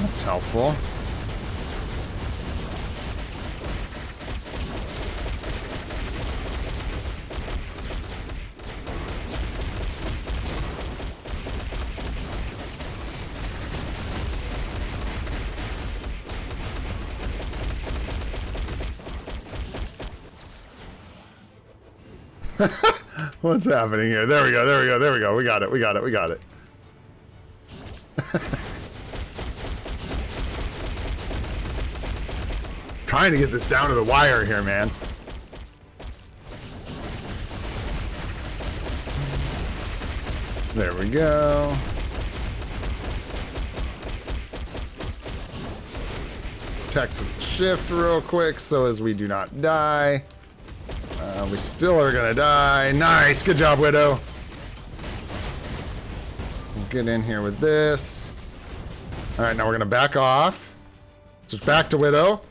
That's helpful. What's happening here? There we go, there we go, there we go. We got it, we got it, we got it. Trying to get this down to the wire here, man. There we go. Check the shift real quick so as we do not die. We still are gonna die. Nice, good job, Widow. We'll get in here with this. All right, now we're gonna back off. Just back to Widow.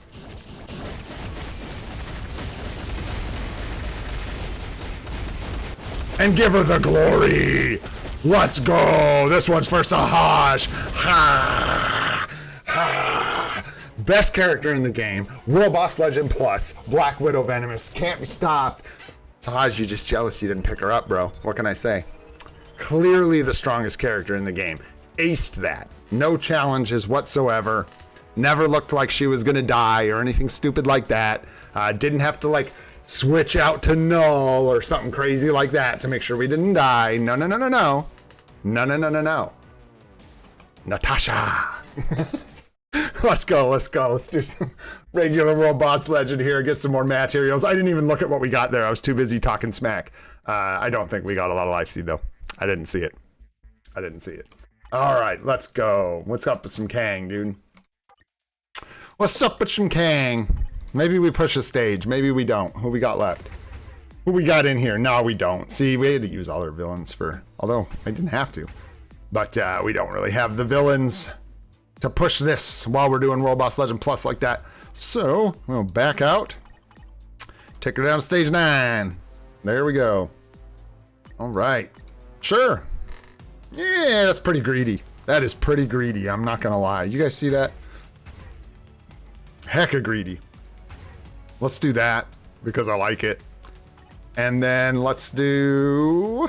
And give her the glory. Let's go. This one's for Sahaj. Ha! Ha! Best character in the game. World Boss Legend Plus. Black Widow Venomous. Can't be stopped. Sahaj, you're just jealous you didn't pick her up, bro. What can I say? Clearly the strongest character in the game. Aced that. No challenges whatsoever. Never looked like she was gonna die or anything stupid like that. Didn't have to like switch out to null or something crazy like that to make sure we didn't die. No, no, no, no, no. No, no, no, no, no. Natasha. Let's go, let's go. Let's do some regular World Boss Legend here, get some more materials. I didn't even look at what we got there. I was too busy talking smack. I don't think we got a lot of life seed though. I didn't see it. I didn't see it. All right, let's go. What's up with some Kang, dude? What's up with some Kang? Maybe we push a stage. Maybe we don't. Who we got left? Who we got in here? No, we don't. See, we had to use all our villains for... Although, I didn't have to. But we don't really have the villains to push this while we're doing World Boss Legend Plus like that. So, we'll back out. Take her down to stage 9. There we go. All right. Sure. Yeah, that's pretty greedy. That is pretty greedy. I'm not going to lie. You guys see that? Hecka greedy. Let's do that because I like it. And then let's do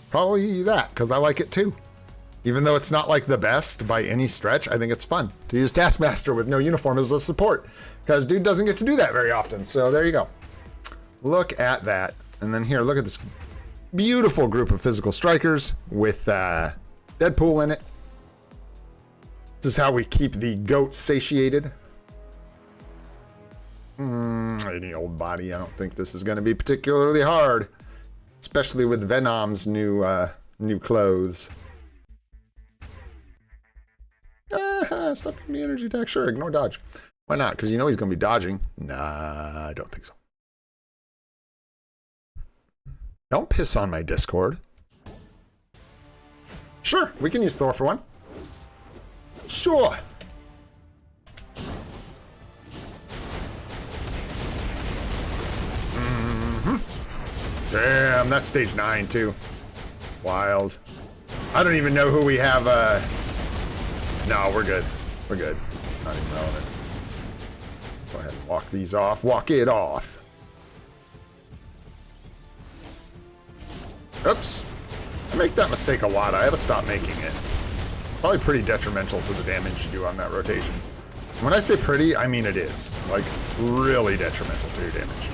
probably that because I like it too. Even though it's not like the best by any stretch, I think it's fun to use Taskmaster with no uniform as a support because dude doesn't get to do that very often. So there you go. Look at that. And then here, look at this beautiful group of physical strikers with Deadpool in it. This is how we keep the goat satiated. Any old body, I don't think this is going to be particularly hard. Especially with Venom's new clothes. Stop giving me energy attack. Sure, ignore dodge. Why not? Because you know he's going to be dodging. Nah, I don't think so. Don't piss on my Discord. Sure, we can use Thor for one. Sure. Damn, that's stage 9 too. Wild. I don't even know who we have. No, we're good. We're good. Not even relevant. Go ahead and walk these off. Walk it off. Oops. I make that mistake a lot. I had to stop making it. Probably pretty detrimental to the damage you do on that rotation. When I say pretty, I mean it is. Like, really detrimental to your damage.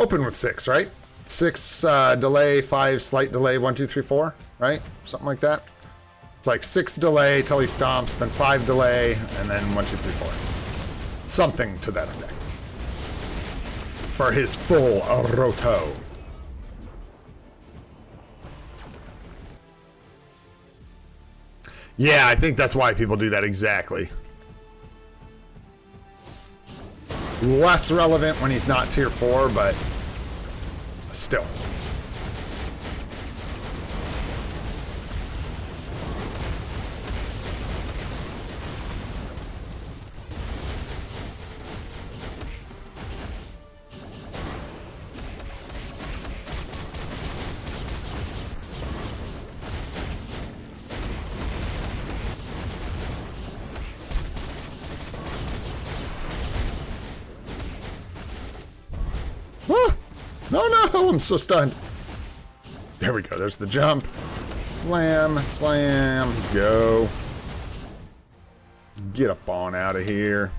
Open with 6, right? 6 delay, 5 slight delay, 1, 2, 3, 4, right? Something like that. It's like 6 delay till he stomps, then 5 delay, and then 1, 2, 3, 4. Something to that effect. For his full roto. Yeah, I think that's why people do that exactly. Less relevant when he's not tier 4, but still. No, I'm so stunned. There we go. There's the jump. Slam, slam, go. Get up on out of here.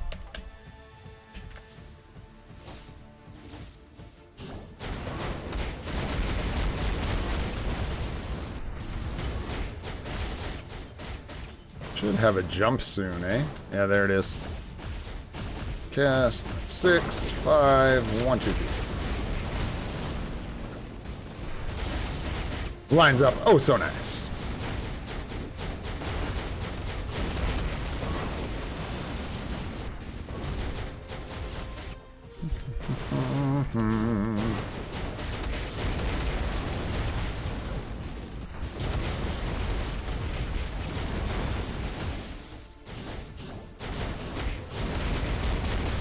Should have a jump soon, eh? Yeah, there it is. Cast 6, 5, 1, 2, 3. Lines up, oh so nice.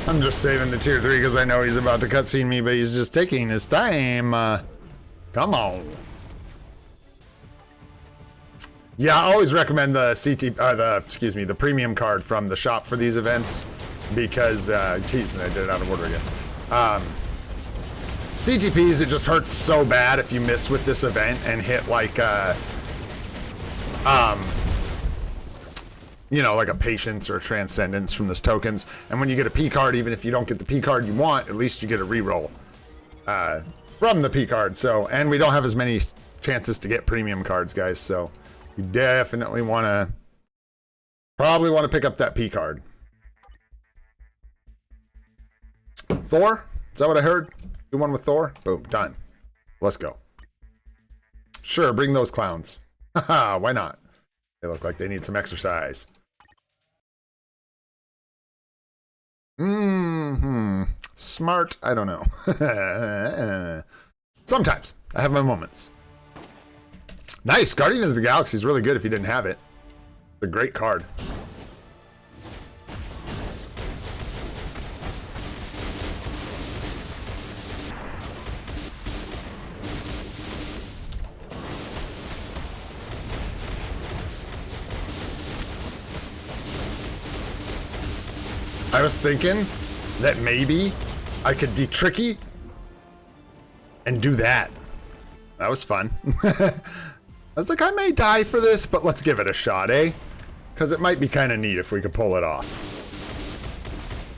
I'm just saving the tier 3 because I know he's about to cutscene me, but he's just taking his time. Come on. Yeah, I always recommend the the premium card from the shop for these events because, geez, and I did it out of order again. CTPs, it just hurts so bad if you miss with this event and hit like, you know, like a patience or a transcendence from those tokens. And when you get a P card, even if you don't get the P card you want, at least you get a reroll from the P card. So, and we don't have as many chances to get premium cards, guys. So. You definitely probably want to pick up that P card. Thor? Is that what I heard? Do one with Thor? Boom, done. Let's go. Sure, bring those clowns. Haha, why not? They look like they need some exercise. Smart, I don't know. Sometimes. I have my moments. Nice! Guardians of the Galaxy is really good if you didn't have it. It's a great card. I was thinking that maybe I could be tricky and do that. That was fun. I was like, I may die for this, but let's give it a shot, eh? Because it might be kind of neat if we could pull it off.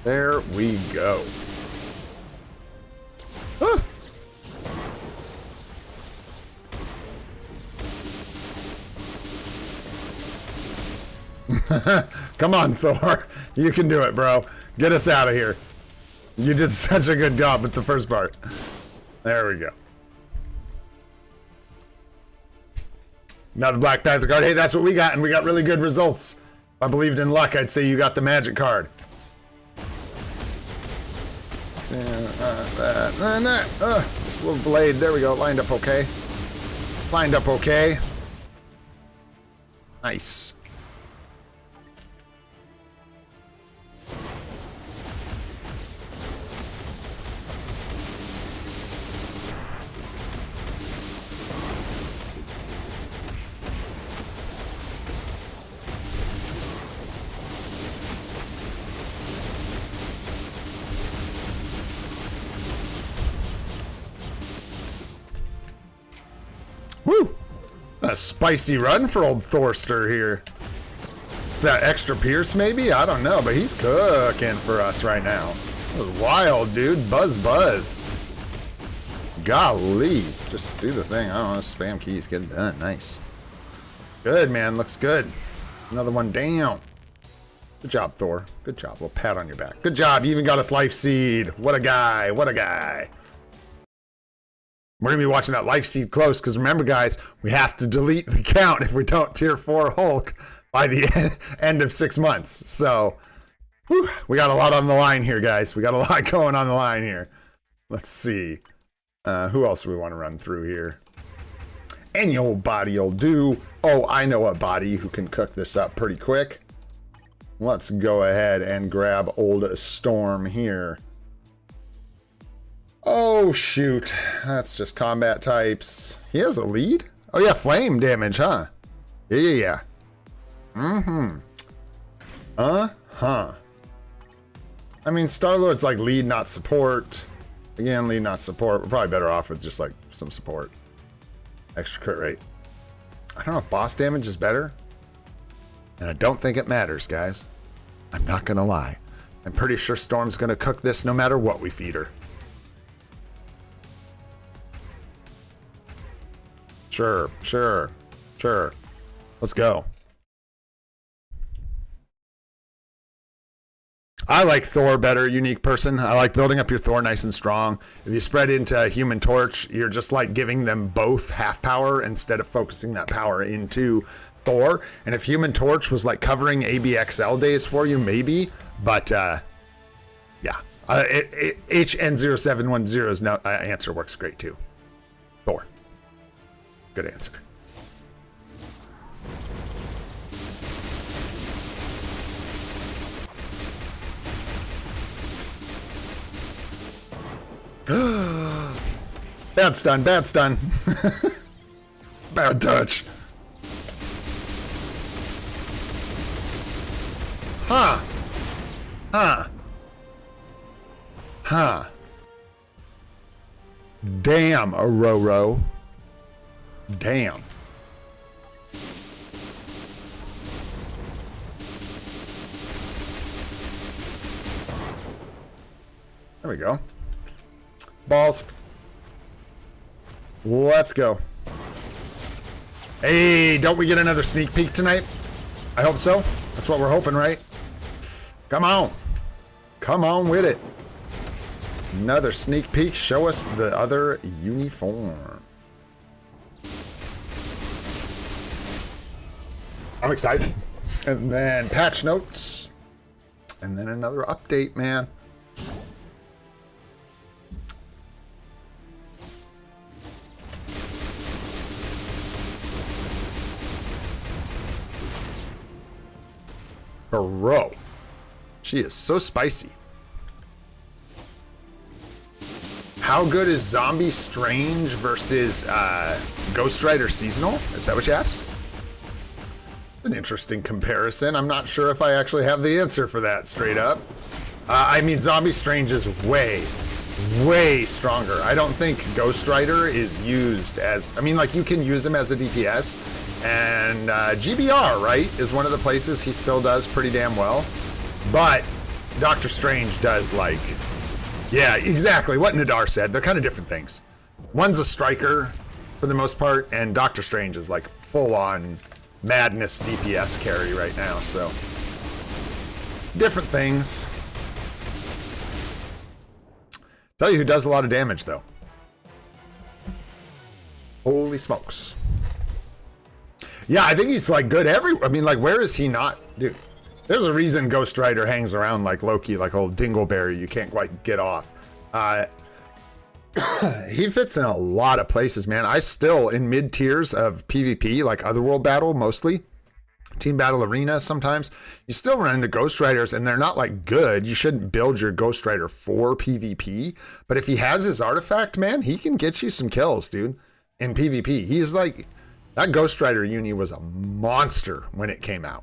There we go. Ah. Come on, Thor. You can do it, bro. Get us out of here. You did such a good job with the first part. There we go. Now the Black Panther card. Hey, that's what we got, and we got really good results. If I believed in luck, I'd say you got the magic card. This little blade. There we go. Lined up okay. Lined up okay. Nice. Woo! A spicy run for old Thorster here. Is that extra Pierce maybe? I don't know, but he's cooking for us right now. That was wild, dude. Buzz. Golly. Just do the thing. I don't know. Spam keys. Get it done. Nice. Good, man. Looks good. Another one down. Good job, Thor. Good job. A little pat on your back. Good job. You even got us Life Seed. What a guy. What a guy. We're going to be watching that Life Seed close, because remember, guys, we have to delete the count if we don't Tier 4 Hulk by the end of 6 months. So, whew, we got a lot on the line here, guys. We got a lot going on the line here. Let's see. Who else do we want to run through here? Any old body will do. Oh, I know a body who can cook this up pretty quick. Let's go ahead and grab old Storm here. Oh, shoot. That's just combat types. He has a lead? Oh, yeah, flame damage, huh? Yeah. Mm-hmm. Uh-huh. I mean, Star-Lord's like lead, not support. Again, lead, not support. We're probably better off with just like some support. Extra crit rate. I don't know if boss damage is better. And I don't think it matters, guys. I'm not gonna lie. I'm pretty sure Storm's gonna cook this no matter what we feed her. Sure. Let's go. I like Thor better, unique person. I like building up your Thor nice and strong. If you spread into Human Torch, you're just like giving them both half power instead of focusing that power into Thor. And if Human Torch was like covering ABXL days for you, maybe. But yeah, HN0710's answer works great too. Thor. Good answer. Bad stun. Bad touch. Huh. Damn, Aurora. Damn. There we go. Balls. Let's go. Hey, don't we get another sneak peek tonight? I hope so. That's what we're hoping, right? Come on. Come on with it. Another sneak peek. Show us the other uniform. I'm excited. And then patch notes. And then another update, man. Bro. She is so spicy. How good is Zombie Strange versus Ghost Rider Seasonal? Is that what you asked? An interesting comparison. I'm not sure if I actually have the answer for that straight up. I mean, Zombie Strange is way stronger. I don't think Ghost Rider is used as... I mean, like, you can use him as a DPS. And GBR, right, is one of the places he still does pretty damn well. But Doctor Strange does, like... Yeah, exactly what Nadar said. They're kind of different things. One's a striker, for the most part, and Doctor Strange is, like, full-on madness DPS carry right now, so different things. Tell you who does a lot of damage though. Holy smokes. Yeah, I think he's like good everywhere. I mean, like, where is he not? Dude, there's a reason Ghost Rider hangs around like Loki, like a little dingleberry you can't quite get off. He fits in a lot of places, man. I still, in mid tiers of PvP, like Otherworld Battle mostly, Team Battle Arena sometimes, you still run into Ghost Riders and they're not like good. You shouldn't build your Ghost Rider for PvP. But if he has his artifact, man, he can get you some kills, dude, in PvP. He's like, that Ghost Rider uni was a monster when it came out.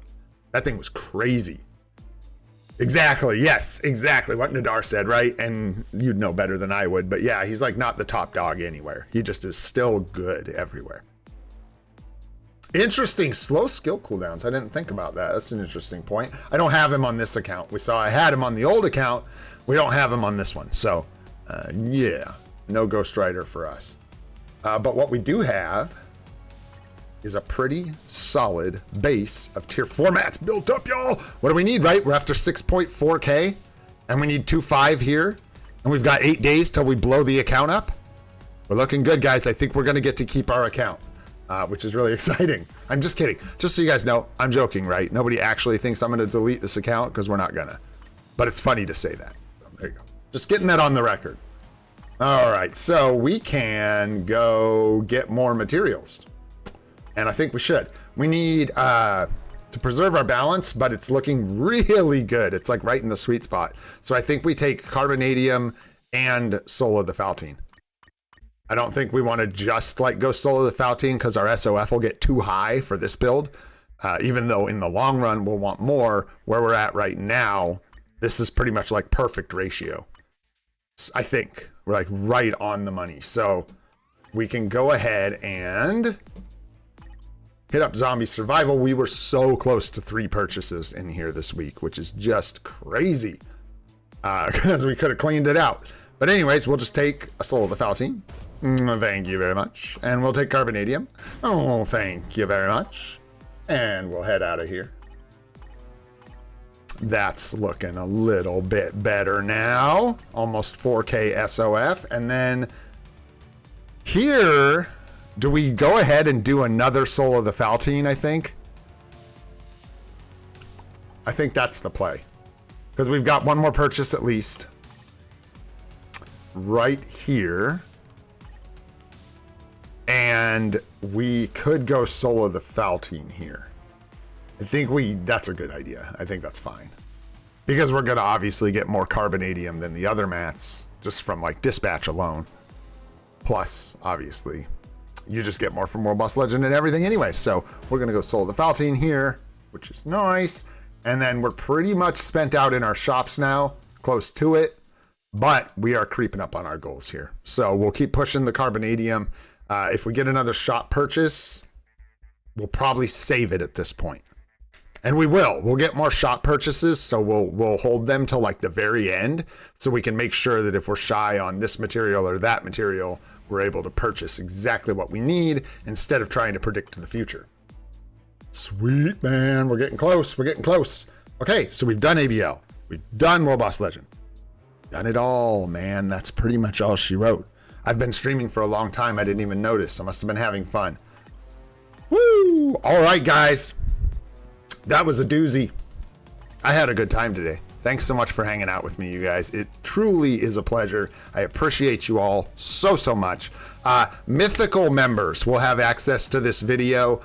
That thing was crazy. Exactly. Yes, exactly what Nadar said, right? And you'd know better than I would. But yeah, he's like not the top dog anywhere. He just is still good everywhere. Interesting. Slow skill cooldowns. I didn't think about that. That's an interesting point. I don't have him on this account. We saw I had him on the old account. We don't have him on this one. So, yeah, no Ghost Rider for us. But what we do have is a pretty solid base of tier 4 mats built up, y'all. What do we need, right? We're after 6.4k and we need 2.5 here. And we've got 8 days till we blow the account up. We're looking good, guys. I think we're going to get to keep our account, which is really exciting. I'm just kidding. Just so you guys know, I'm joking, right? Nobody actually thinks I'm going to delete this account because we're not going to. But it's funny to say that. So there you go. Just getting that on the record. All right. So we can go get more materials. And I think we should. We need to preserve our balance, but it's looking really good. It's like right in the sweet spot. So I think we take Carbonadium and Soul of the Faltine. I don't think we want to just like go Soul of the Faltine because our SOF will get too high for this build. Even though in the long run we'll want more. Where we're at right now, this is pretty much like perfect ratio. I think we're like right on the money. So we can go ahead and hit up Zombie Survival. We were so close to 3 purchases in here this week, which is just crazy because we could have cleaned it out. But anyways, we'll just take a Soul of the Faltine. Thank you very much. And we'll take Carbonadium. Oh, thank you very much. And we'll head out of here. That's looking a little bit better now. Almost 4K SOF. And then here, do we go ahead and do another Soul of the Faltine, I think? I think that's the play. Because we've got one more purchase at least. Right here. And we could go Soul of the Faltine here. I think that's a good idea. I think that's fine. Because we're going to obviously get more Carbonadium than the other mats. Just from like dispatch alone. Plus, obviously, you just get more from World Boss Legend and everything anyway. So we're going to go Soul of the Faltine here, which is nice. And then we're pretty much spent out in our shops now. Close to it. But we are creeping up on our goals here. So we'll keep pushing the Carbonadium. If we get another shop purchase, we'll probably save it at this point. And we will. We'll get more shop purchases, so we'll hold them till like the very end, so we can make sure that if we're shy on this material or that material, we're able to purchase exactly what we need instead of trying to predict the future. Sweet, man. We're getting close. We're getting close. Okay, so we've done ABL. We've done World Boss Legend. Done it all, man. That's pretty much all she wrote. I've been streaming for a long time. I didn't even notice. I must have been having fun. Woo! All right, guys. That was a doozy. I had a good time today. Thanks so much for hanging out with me, you guys. It truly is a pleasure. I appreciate you all so much. Mythical members will have access to this video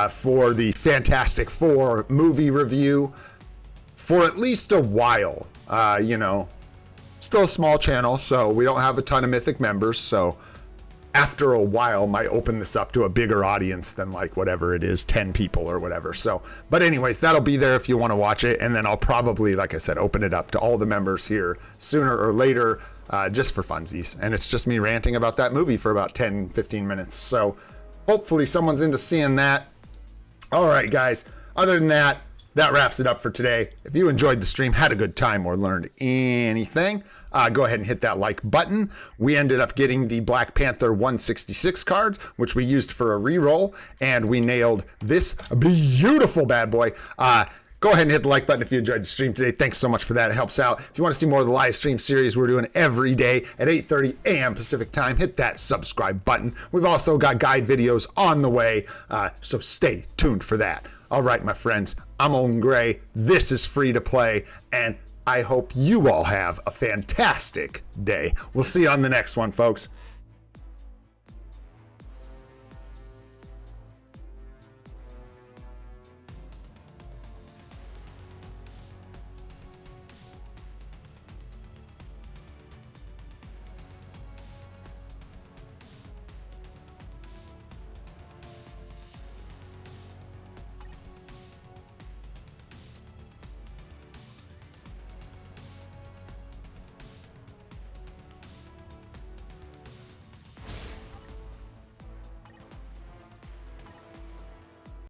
for the Fantastic Four movie review for at least a while. You know, still a small channel, so we don't have a ton of Mythic members, so after a while might open this up to a bigger audience than like whatever it is, 10 people or whatever. So, but anyways, that'll be there if you want to watch it. And then I'll probably, like I said, open it up to all the members here sooner or later, just for funsies. And it's just me ranting about that movie for about 10-15 minutes. So hopefully someone's into seeing that. All right, guys. Other than that, that wraps it up for today. If you enjoyed the stream, had a good time, or learned anything, go ahead and hit that like button. We ended up getting the Black Panther 166 cards, which we used for a reroll, and we nailed this beautiful bad boy. Go ahead and hit the like button if you enjoyed the stream today. Thanks so much for that. It helps out. If you want to see more of the live stream series we're doing every day at 8:30 a.m. Pacific time, hit that subscribe button. We've also got guide videos on the way, so stay tuned for that. All right, my friends, I'm Owen Gray. This is Free to Play, and I hope you all have a fantastic day. We'll see you on the next one, folks.